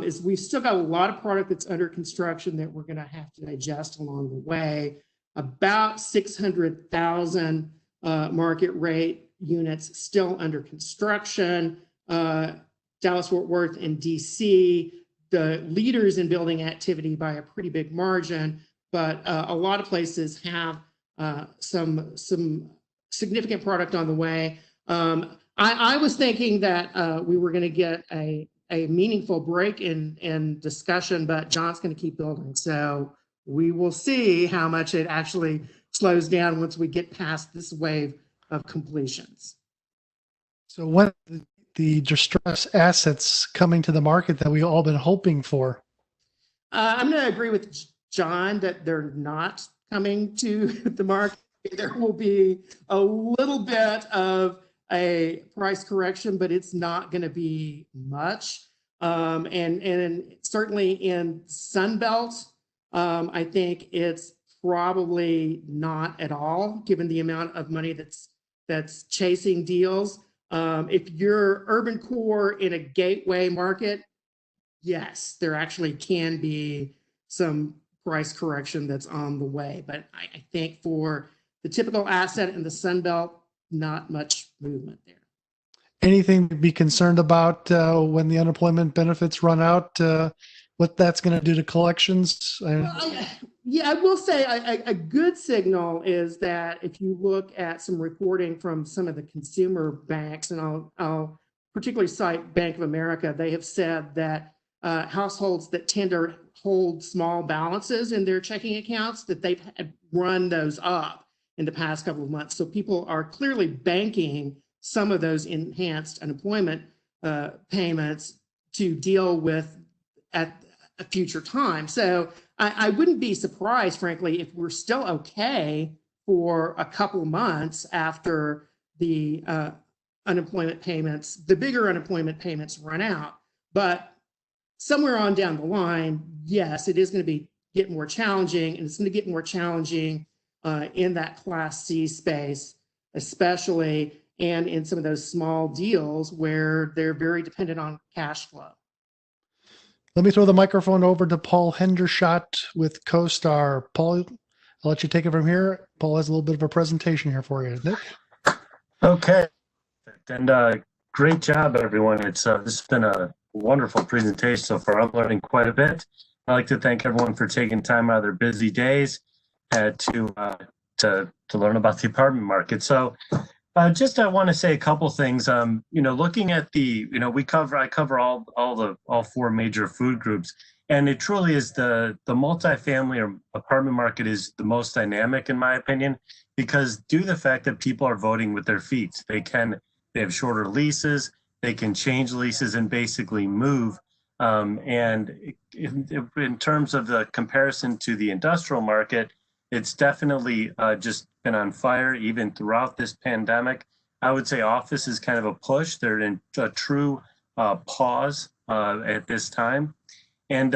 is we've still got a lot of product that's under construction that we're going to have to digest along the way. About 600,000 market rate units still under construction. Dallas, Fort Worth, and DC, the leaders in building activity by a pretty big margin, but a lot of places have some significant product on the way. I was thinking that we were going to get a meaningful break in discussion, but John's going to keep building. So we will see how much it actually slows down once we get past this wave of completions. So when the distressed assets coming to the market that we all been hoping for? I'm going to agree with John that they're not coming to the market. There will be a little bit of a price correction, but it's not going to be much. And certainly in Sunbelt, I think it's probably not at all, given the amount of money that's chasing deals. If you're urban core in a gateway market, yes, there actually can be some price correction that's on the way. But I think for the typical asset in the Sunbelt, not much movement there. Anything to be concerned about when the unemployment benefits run out? What that's going to do to collections? Yeah, I will say a good signal is that if you look at some reporting from some of the consumer banks, and I'll particularly cite Bank of America, they have said that households that tend to hold small balances in their checking accounts, that they've run those up in the past couple of months. So people are clearly banking some of those enhanced unemployment payments to deal with at a future time. So I wouldn't be surprised, frankly, if we're still okay for a couple of months after the unemployment payments, the bigger unemployment payments run out. But somewhere on down the line, yes, it is going to get more challenging, and it's going to get more challenging in that Class C space, especially, and in some of those small deals where they're very dependent on cash flow. Let me throw the microphone over to Paul Hendershot with CoStar. Paul, I'll let you take it from here. Paul has a little bit of a presentation here for you. Nick? Okay. And great job, everyone. It's this has been a wonderful presentation so far. I'm learning quite a bit. I'd like to thank everyone for taking time out of their busy days to learn about the apartment market. So just I want to say a couple things. Looking at I cover all four major food groups, and it truly is the multifamily or apartment market is the most dynamic in my opinion, because due to the fact that people are voting with their feet, they have shorter leases, they can change leases and basically move. And in terms of the comparison to the industrial market, it's definitely just been on fire even throughout this pandemic. I would say office is kind of a push. They're in a true pause at this time. And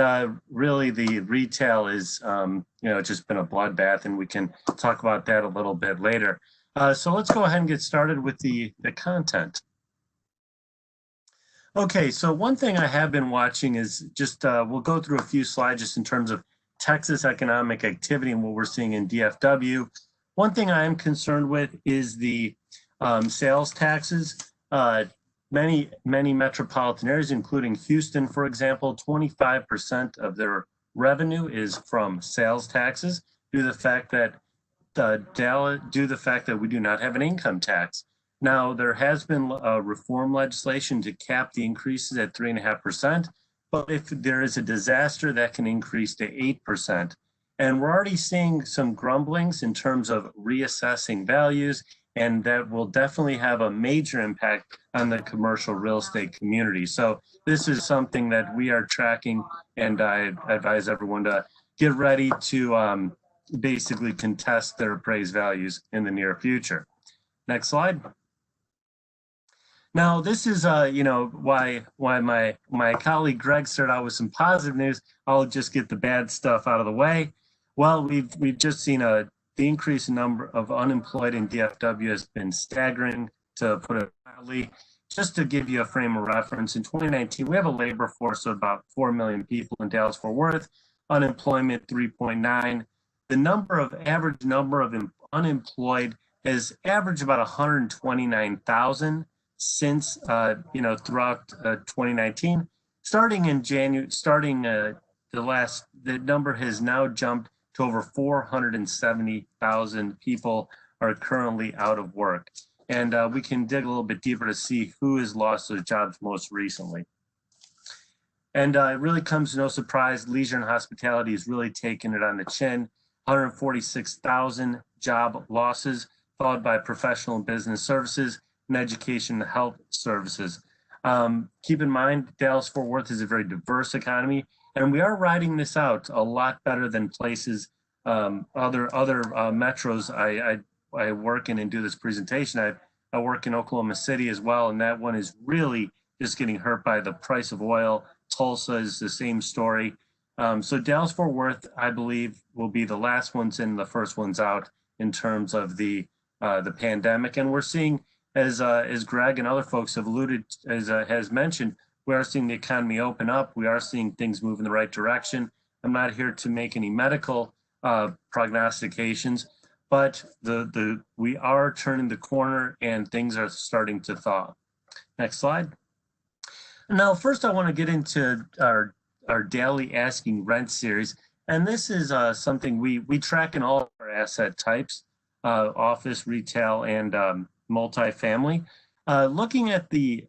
really the retail is, just been a bloodbath, and we can talk about that a little bit later. So let's go ahead and get started with the content. Okay, so one thing I have been watching is just, we'll go through a few slides just in terms of Texas economic activity and what we're seeing in DFW. One thing I am concerned with is the sales taxes. Many metropolitan areas, including Houston, for example, 25% of their revenue is from sales taxes due to the fact that we do not have an income tax. Now, there has been reform legislation to cap the increases at 3.5%, but if there is a disaster, that can increase to 8%. And we're already seeing some grumblings in terms of reassessing values, and that will definitely have a major impact on the commercial real estate community. So this is something that we are tracking, and I advise everyone to get ready to basically contest their appraised values in the near future. Next slide. Now, this is why my colleague Greg started out with some positive news. I'll just get the bad stuff out of the way. Well, we've just seen the increase in number of unemployed in DFW has been staggering, to put it mildly. Just to give you a frame of reference, in 2019, we have a labor force of about 4 million people in Dallas-Fort Worth, unemployment 3.9. The average number of unemployed has averaged about 129,000 since throughout 2019. Starting in January, the number has now jumped to over 470,000 people are currently out of work. And we can dig a little bit deeper to see who has lost their jobs most recently. And it really comes to no surprise, leisure and hospitality is really taking it on the chin. 146,000 job losses, followed by professional and business services and education and health services. Keep in mind, Dallas-Fort Worth is a very diverse economy, and we are riding this out a lot better than places, other metros I work in and do this presentation. I work in Oklahoma City as well, and that one is really just getting hurt by the price of oil. Tulsa is the same story. So Dallas-Fort Worth, I believe, will be the last ones in, the first ones out in terms of the pandemic. And we're seeing, as Greg and other folks have alluded, has mentioned, we are seeing the economy open up. We are seeing things move in the right direction. I'm not here to make any medical prognostications, but we are turning the corner and things are starting to thaw. Next slide. Now, first I want to get into our daily asking rent series. And this is something we track in all of our asset types, office, retail, and multifamily. Looking at the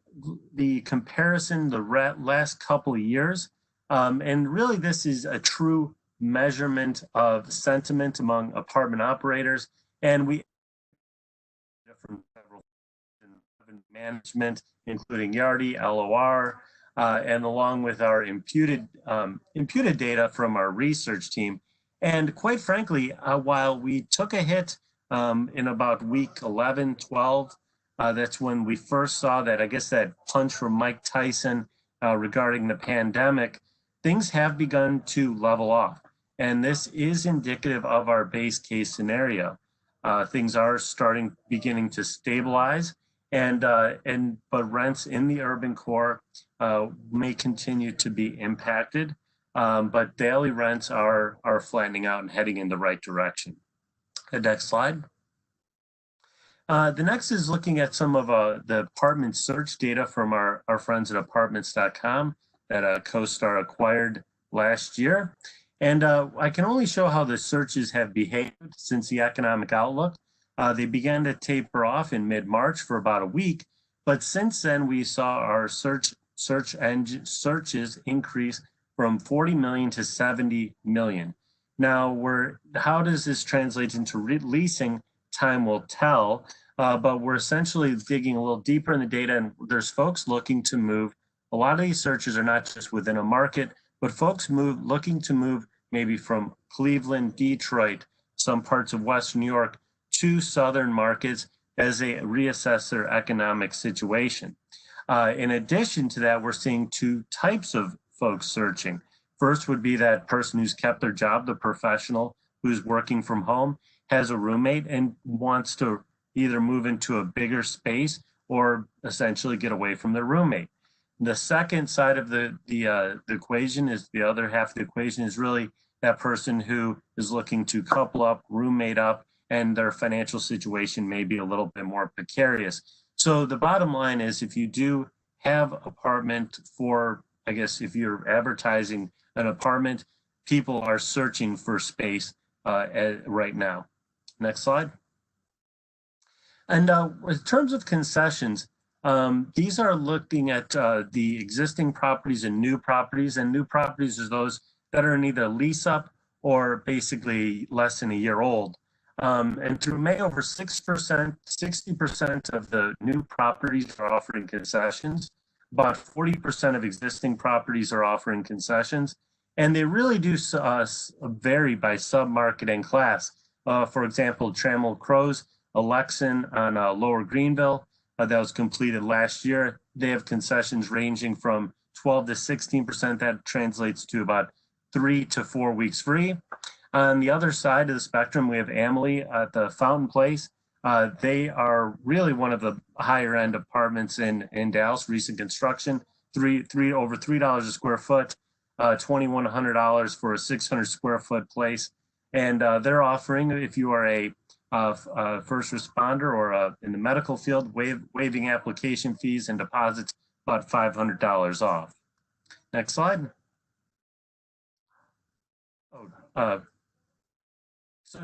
comparison the last couple of years, and really this is a true measurement of sentiment among apartment operators, and we from several management, including Yardi, LOR, and along with our imputed data from our research team. And quite frankly, while we took a hit in about week 11, 12, that's when we first saw that, I guess, that punch from Mike Tyson regarding the pandemic, things have begun to level off. And this is indicative of our base case scenario. Things are beginning to stabilize, but rents in the urban core may continue to be impacted, but daily rents are flattening out and heading in the right direction. The next slide. The next is looking at some of the apartment search data from our friends at apartments.com that CoStar acquired last year. And I can only show how the searches have behaved since the economic outlook. They began to taper off in mid-March for about a week, but since then we saw our search engine searches increase from 40 million to 70 million. Now, how does this translate into leasing? Time will tell, but we're essentially digging a little deeper in the data, and there's folks looking to move. A lot of these searches are not just within a market, but folks looking to move maybe from Cleveland, Detroit, some parts of Western New York to southern markets as they reassess their economic situation. In addition to that, we're seeing two types of folks searching. First would be that person who's kept their job, the professional who's working from home, has a roommate and wants to either move into a bigger space or essentially get away from their roommate. The second side of the equation is, the other half of the equation is really that person who is looking to couple up, roommate up, and their financial situation may be a little bit more precarious. So the bottom line is, if you do have apartment for, I guess, if you're advertising an apartment, people are searching for space right now. Next slide. And in terms of concessions, these are looking at the existing properties and new properties. And new properties are those that are in either lease up or basically less than a year old. And through May, over 60% of the new properties are offering concessions. About 40% of existing properties are offering concessions. And they really do vary by submarket and class. For example, Trammell Crow's Alexan on Lower Greenville, that was completed last year. They have concessions ranging from 12 to 16%. That translates to about 3 to 4 weeks free. On the other side of the spectrum, we have Amalie at the Fountain Place. They are really one of the higher end apartments in Dallas, recent construction, over $3 a square foot, $2,100 for a 600 square foot place. And they're offering, if you are a first responder or in the medical field, waiving application fees and deposits, about $500 off. Next slide. So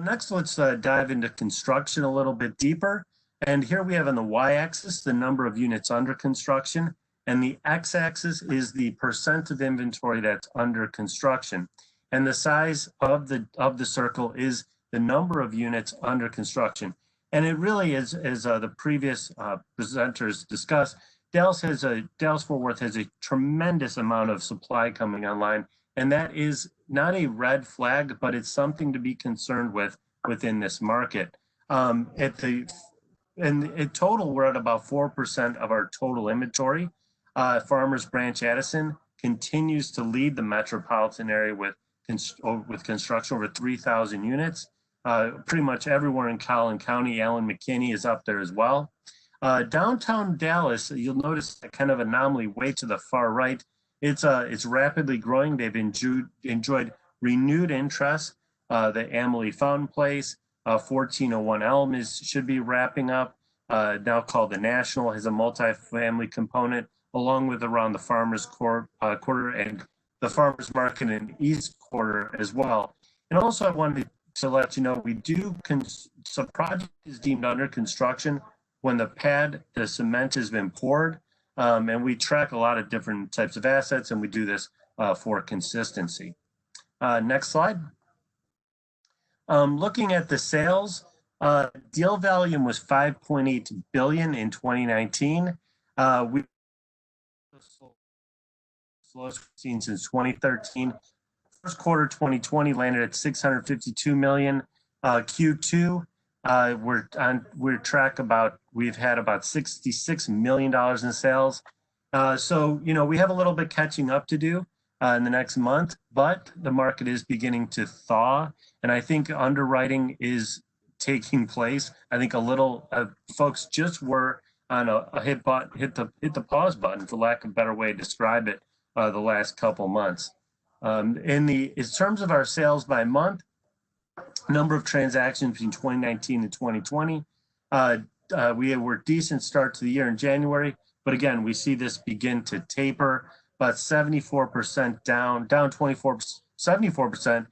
next, let's dive into construction a little bit deeper. And here we have on the y-axis the number of units under construction, and the x-axis is the percent of inventory that's under construction. And the size of the circle is the number of units under construction. And it really is, as the previous presenters discussed, Dallas-Fort Worth has a tremendous amount of supply coming online. And that is not a red flag, but it's something to be concerned with within this market. In total, we're at about 4% of our total inventory. Farmers Branch Addison continues to lead the metropolitan area with construction over 3,000 units. Pretty much everywhere in Collin County, Allen McKinney is up there as well. Downtown Dallas, you'll notice a kind of anomaly way to the far right. It's rapidly growing. They've enjoyed renewed interest. The Amalie Fountain Place, 1401 Elm should be wrapping up. Now called the National, has a multifamily component, along with around the Farmers Quarter and the Farmers Market in East Quarter as well. And also, I wanted to let you know, so project is deemed under construction when the cement has been poured. And we track a lot of different types of assets, and we do this for consistency. Next slide. Looking at the sales, deal volume was $5.8 billion in 2019. We slowest we've seen since 2013. First quarter 2020 landed at $652 million. Q2, we've had about $66 million in sales. So, we have a little bit catching up to do in the next month, but the market is beginning to thaw. And I think underwriting is taking place. I think folks just were on a hit the pause button, for lack of a better way to describe it, the last couple months. In terms of our sales by month, number of transactions between 2019 and 2020, we were decent start to the year in January, but again, we see this begin to taper, about 74% down 74%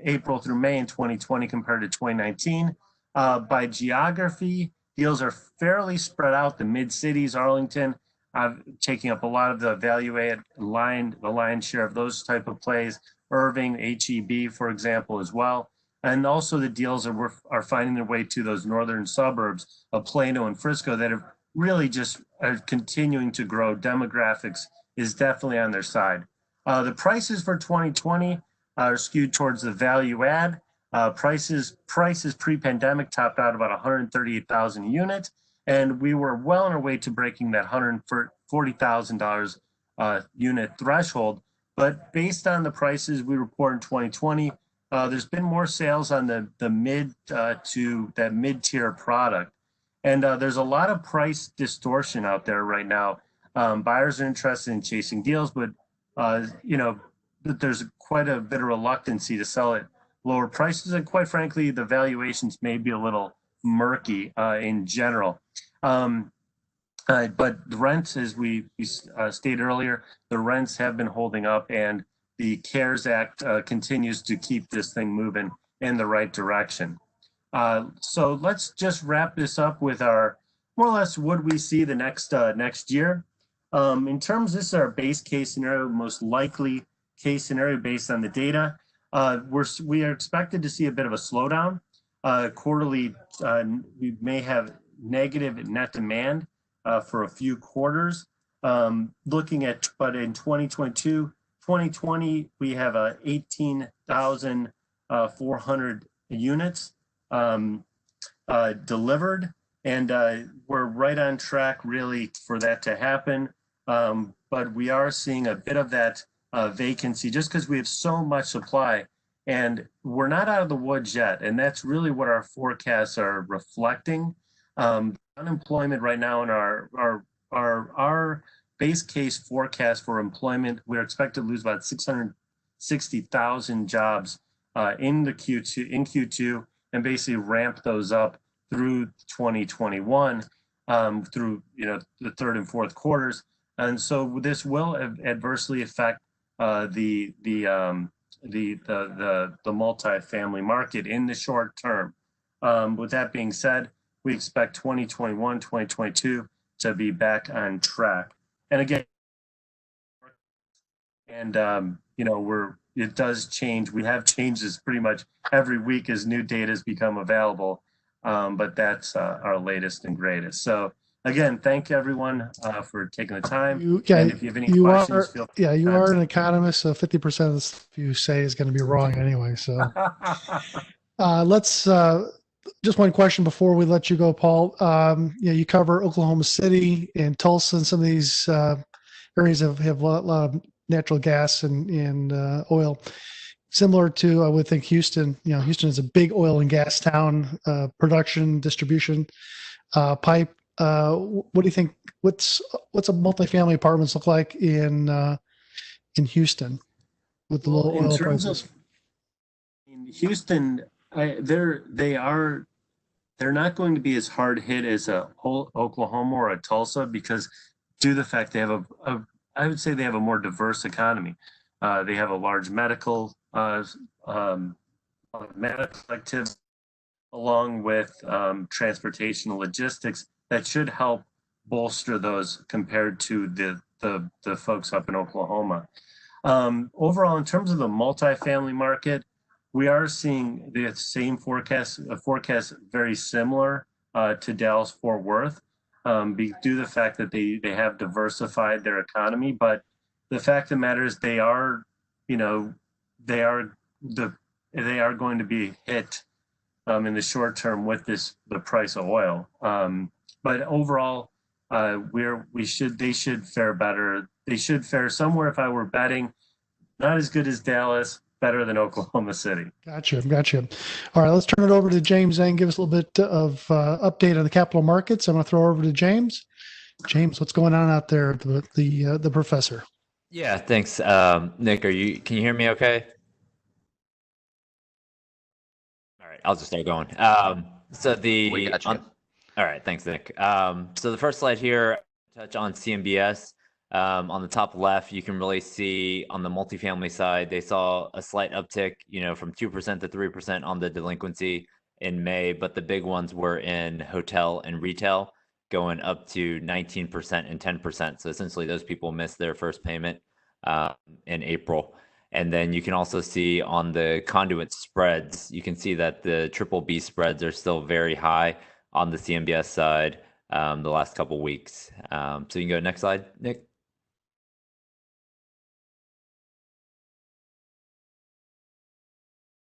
April through May in 2020 compared to 2019. By geography, deals are fairly spread out. The mid-cities, Arlington, taking up a lot of the value-add the lion's share of those type of plays. Irving, HEB, for example, as well. And also the deals are finding their way to those northern suburbs of Plano and Frisco that have really just are continuing to grow. Demographics is definitely on their side. The prices for 2020 are skewed towards the value add. Prices pre-pandemic topped out about 138,000 units, and we were well on our way to breaking that $140,000 unit threshold. But based on the prices we report in 2020, there's been more sales on the mid to that mid-tier product. And there's a lot of price distortion out there right now. Buyers are interested in chasing deals, but that there's quite a bit of reluctancy to sell at lower prices, and quite frankly, the valuations may be a little murky in general. But the rents, as we stated earlier, the rents have been holding up, and the CARES Act continues to keep this thing moving in the right direction. So let's just wrap this up with our more or less what we see the next year. In terms, this is our base case scenario, most likely case scenario based on the data. We are expected to see a bit of a slowdown. Quarterly, we may have negative net demand for a few quarters. Looking at, but in 2022, 2020, we have 18,400 units delivered, and we're right on track really for that to happen. But we are seeing a bit of that vacancy just because we have so much supply, and we're not out of the woods yet. And that's really what our forecasts are reflecting. Unemployment right now in our base case forecast for employment, we're expected to lose about 660,000 jobs in Q2, and basically ramp those up through 2021 through the third and fourth quarters. And so this will adversely affect the multifamily market in the short term. With that being said, we expect 2021, 2022 to be back on track. And again, and it does change. We have changes pretty much every week as new data has become available. But that's our latest and greatest. So again, thank everyone for taking the time. And if you have any questions, feel free. Yeah, you are an economist, so 50% of the stuff you say is going to be wrong anyway. So let's just one question before we let you go, Paul. You cover Oklahoma City and Tulsa, and some of these areas have a lot of natural gas and oil. Similar to, I would think, Houston. Houston is a big oil and gas town, production, distribution, pipe. What do you think? What's a multifamily apartments look like in Houston with the low oil prices? In Houston, they're not going to be as hard hit as a Oklahoma or a Tulsa, because due to the fact they have I would say they have a more diverse economy. They have a large medical activity, along with transportation and logistics that should help bolster those compared to the folks up in Oklahoma. Overall, in terms of the multifamily market, we are seeing the same forecast very similar to Dallas-Fort Worth, due to the fact that they have diversified their economy. But the fact of the matter is they are going to be hit in the short term with the price of oil. But overall, they should fare better. They should fare somewhere, if I were betting, not as good as Dallas, better than Oklahoma City. Gotcha. All right, let's turn it over to James and give us a little bit of update on the capital markets. I'm going to throw over to James. James, what's going on out there, the professor? Yeah, thanks. Nick, can you hear me okay? All right, I'll just start going. We got you. All right, thanks, Nick. So the first slide here, touch on CMBS. On the top left, you can really see on the multifamily side, they saw a slight uptick, from 2% to 3% on the delinquency in May, but the big ones were in hotel and retail, going up to 19% and 10%. So essentially those people missed their first payment in April. And then you can also see on the conduit spreads, you can see that the triple B spreads are still very high on the CMBS side the last couple weeks. So you can go next slide, Nick.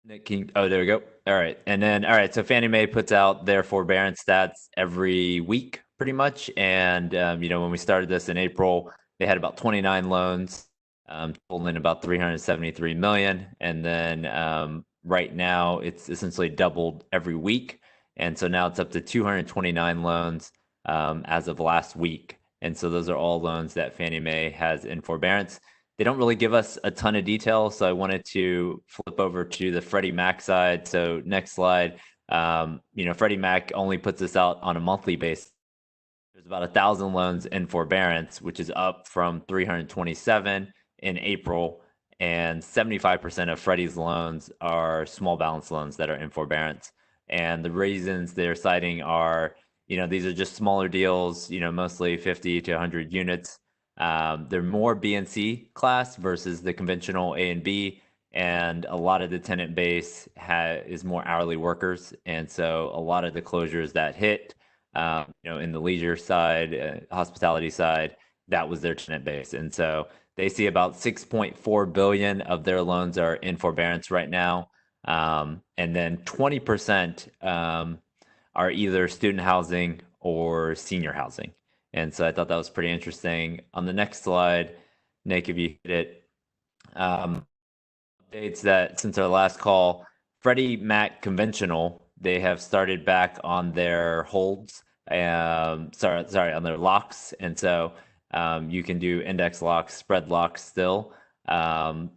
There we go. All right. And then, so Fannie Mae puts out their forbearance stats every week pretty much. And, when we started this in April, they had about 29 loans, totaling about 373 million. And then right now it's essentially doubled every week. And so now it's up to 229 loans as of last week. And so those are all loans that Fannie Mae has in forbearance. They don't really give us a ton of detail, so I wanted to flip over to the Freddie Mac side. So next slide. Freddie Mac only puts this out on a monthly basis. There's about 1,000 loans in forbearance, which is up from 327 in April. And 75% of Freddie's loans are small balance loans that are in forbearance. And the reasons they're citing are, these are just smaller deals, mostly 50 to 100 units. They're more B and C class versus the conventional A and B. And a lot of the tenant base is more hourly workers. And so a lot of the closures that hit, in the leisure side, hospitality side, that was their tenant base. And so they see about 6.4 billion of their loans are in forbearance right now. And then 20% are either student housing or senior housing. And so I thought that was pretty interesting. On the next slide, Nick, if you hit it, updates that since our last call, Freddie Mac Conventional, they have started back on their holds, on their locks. And so you can do index locks, spread locks still,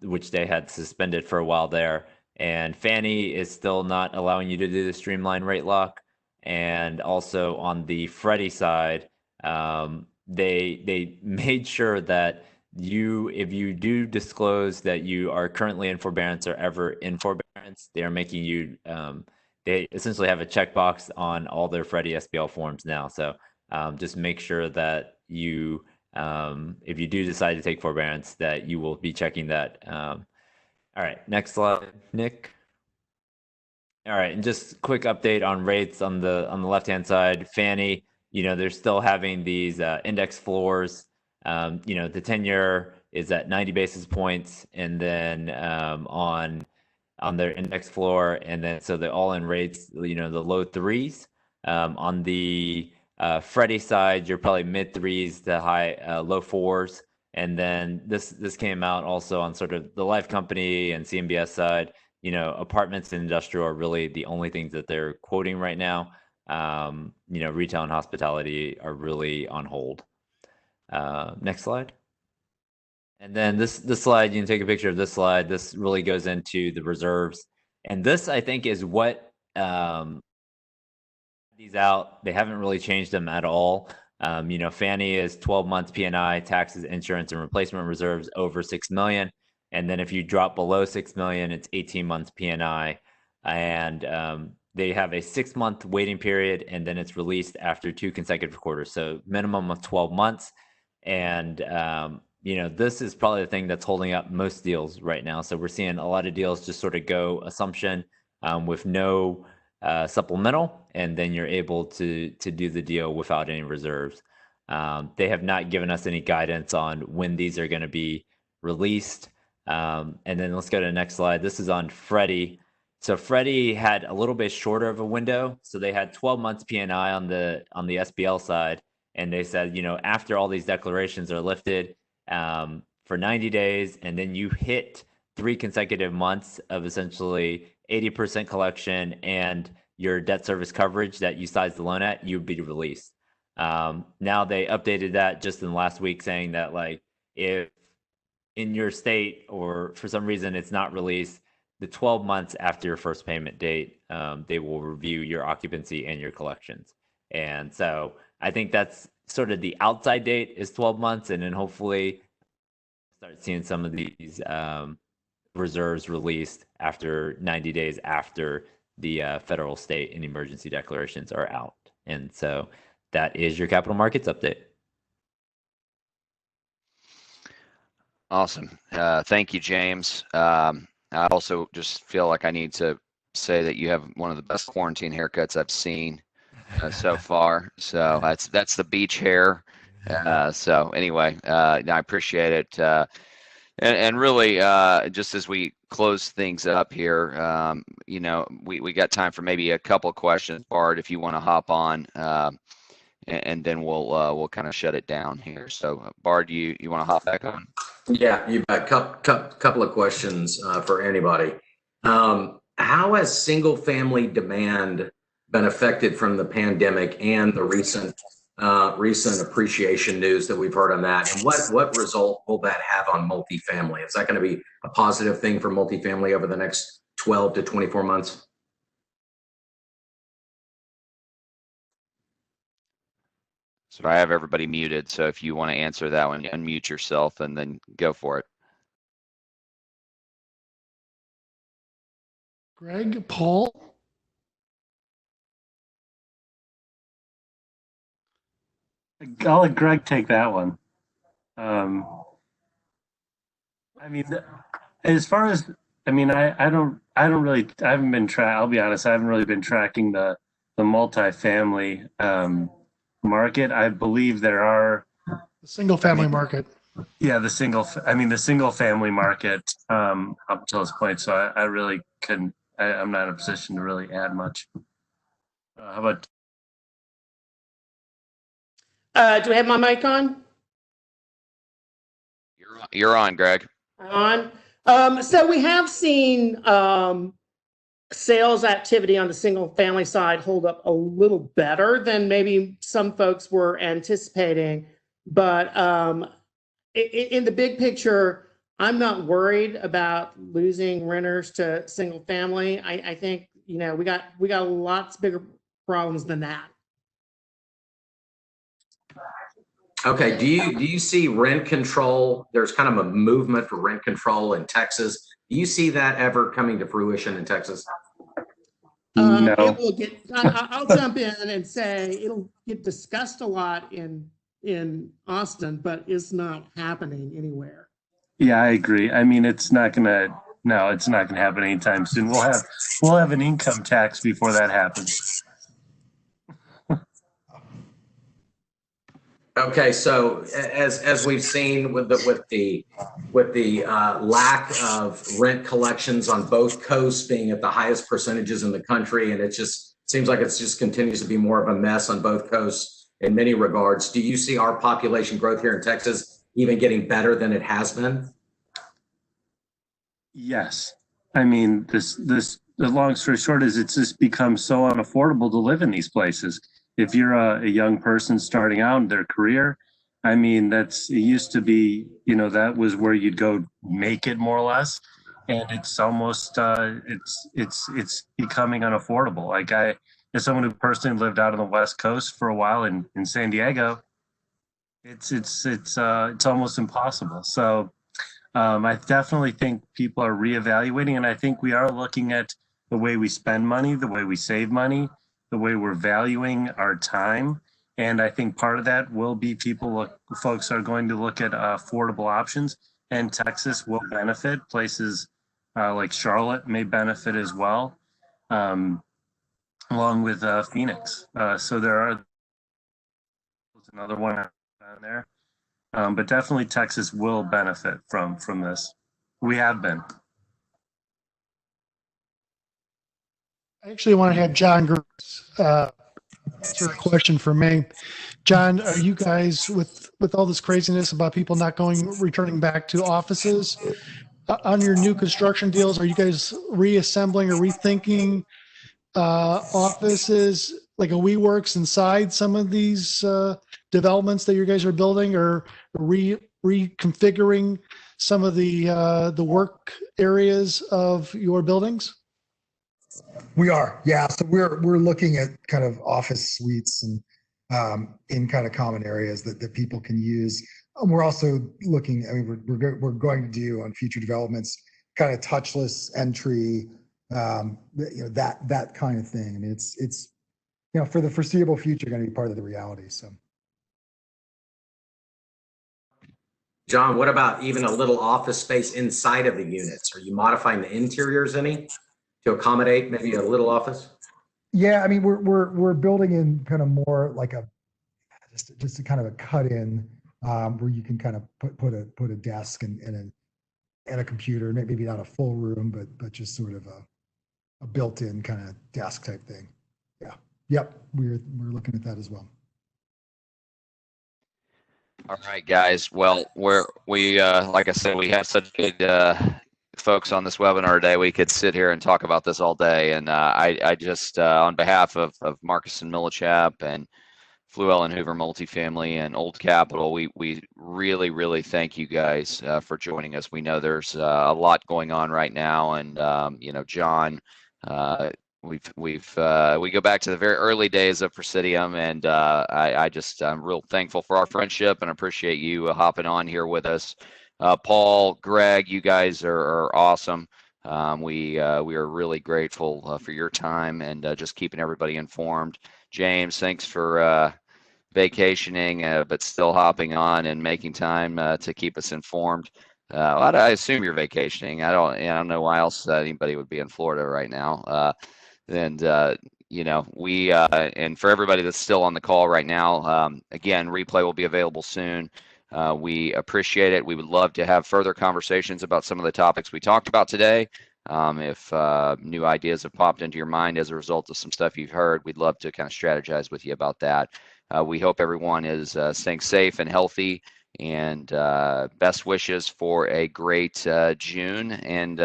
which they had suspended for a while there. And Fannie is still not allowing you to do the streamline rate lock. And also on the Freddie side, they made sure that if you do disclose that you are currently in forbearance or ever in forbearance, they are making you, they essentially have a checkbox on all their Freddie SBL forms now. So just make sure that you, if you do decide to take forbearance, that you will be checking that. All right, next slide, Nick. All right, and just quick update on rates on the left-hand side. Fannie, they're still having these index floors. The 10-year is at 90 basis points, and then on their index floor, and then so the all-in rates, the low threes. On the Freddie side, you're probably mid threes to high low fours. And then this came out also on sort of the Life Company and CMBS side. Apartments and industrial are really the only things that they're quoting right now. Retail and hospitality are really on hold. Next slide. And then this slide, you can take a picture of this slide. This really goes into the reserves. And this, I think, is what these out. They haven't really changed them at all. Fannie is 12 months P&I, taxes, insurance, and replacement reserves over 6 million. And then if you drop below 6 million, it's 18 months P&I. And they have a 6-month waiting period, and then it's released after 2 consecutive quarters. So minimum of 12 months. And, this is probably the thing that's holding up most deals right now. So we're seeing a lot of deals just sort of go assumption with no supplemental, and then you're able to do the deal without any reserves. They have not given us any guidance on when these are going to be released. And then let's go to the next slide. This is on Freddie. So Freddie had a little bit shorter of a window. So they had 12 months P&I on the SBL side. And they said, after all these declarations are lifted for 90 days, and then you hit 3 consecutive months of essentially 80% collection and your debt service coverage that you sized the loan at, you'd be released. Now they updated that just in the last week, saying that if in your state or for some reason it's not released, the 12 months after your first payment date, they will review your occupancy and your collections. And so I think that's sort of the outside date is 12 months, and then hopefully start seeing some of these reserves released after 90 days after the federal, state, and emergency declarations are out. And so that is your capital markets update. Awesome. Thank you, James. I also just feel like I need to say that you have one of the best quarantine haircuts I've seen so far. So that's the beach hair. So anyway, I appreciate it. And really, just as we close things up here, we got time for maybe a couple of questions, Bart, if you want to hop on, and then we'll kind of shut it down here. So Bart, you want to hop back on? Yeah, you bet. Couple of questions for anybody. How has single family demand been affected from the pandemic and the recent recent appreciation news that we've heard on that? And what result will that have on multifamily? Is that going to be a positive thing for multifamily over the next 12 to 24 months? So I have everybody muted. So if you want to answer that one, unmute yourself and then go for it. Greg, Paul, I'll let Greg take that one. I mean, as far as, I mean, I haven't been I'll be honest, I haven't really been tracking the multifamily market. I believe there are the single family market. Yeah, the single family market up till this point. So I really couldn't, I'm not in a position to really add much. How about? Do I have my mic on? You're on, Greg. On. So we have seen sales activity on the single family side hold up a little better than maybe some folks were anticipating. But in the big picture, I'm not worried about losing renters to single family. I think, you know, we got lots bigger problems than that. Okay. Do you see rent control? There's kind of a movement for rent control in Texas. Do you see that ever coming to fruition in Texas? No. I'll jump in and say it'll get discussed a lot in Austin, but it's not happening anywhere. Yeah, I agree. I mean, it's not gonna happen anytime soon. We'll have an income tax before that happens. Okay, so as we've seen with the lack of rent collections on both coasts being at the highest percentages in the country, and it just seems like it just continues to be more of a mess on both coasts in many regards. Do you see our population growth here in Texas even getting better than it has been? Yes. I mean, the long story short is it's just become so unaffordable to live in these places. If you're a young person starting out in their career, I mean, it used to be, you know, that was where you'd go make it more or less. And it's almost, it's becoming unaffordable. Like as someone who personally lived out on the West Coast for a while in San Diego, it's almost impossible. So I definitely think people are reevaluating, and I think we are looking at the way we spend money, the way we save money, the way we're valuing our time. And I think part of that will be folks are going to look at affordable options, and Texas will benefit. Places like Charlotte may benefit as well, along with Phoenix. So there's another one down there. But definitely Texas will benefit from this. We have been. I actually want to have John answer a question for me. John, are you guys with all this craziness about people not returning back to offices on your new construction deals? Are you guys reassembling or rethinking offices like a WeWorks inside some of these developments that you guys are building, or reconfiguring some of the work areas of your buildings? We are, yeah. So we're looking at kind of office suites and in kind of common areas that people can use. We're also looking. I mean, we're going to do on future developments kind of touchless entry, you know, that kind of thing. I mean, it's you know, for the foreseeable future going to be part of the reality. So. John, what about even a little office space inside of the units? Are you modifying the interiors any to accommodate maybe a little office? Yeah, I mean, we're building in kind of more like just a kind of a cut in where you can kind of put a desk and a computer, maybe not a full room, but just sort of a built-in kind of desk type thing. Yeah. Yep. We're looking at that as well. All right, guys. Well, we like I said, we have such good folks on this webinar today. We could sit here and talk about this all day. And I just, on behalf of Marcus and Millichap and Fluellen Hoover Multifamily and Old Capital. We really thank you guys for joining us. We know there's a lot going on right now, and John, we go back to the very early days of Presidium, and I'm real thankful for our friendship and appreciate you hopping on here with us. Paul, Greg, you guys are awesome. We are really grateful for your time and just keeping everybody informed. James, thanks for vacationing, but still hopping on and making time to keep us informed. I assume you're vacationing. I don't know why else anybody would be in Florida right now. And for everybody that's still on the call right now, again, replay will be available soon. We appreciate it. We would love to have further conversations about some of the topics we talked about today. If new ideas have popped into your mind as a result of some stuff you've heard, we'd love to kind of strategize with you about that. We hope everyone is staying safe and healthy, and best wishes for a great June and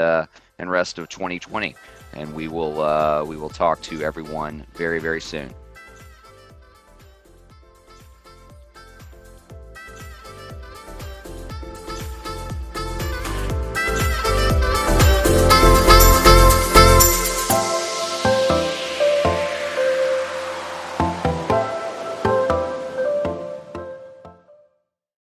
rest of 2020. And we will talk to everyone very, very soon.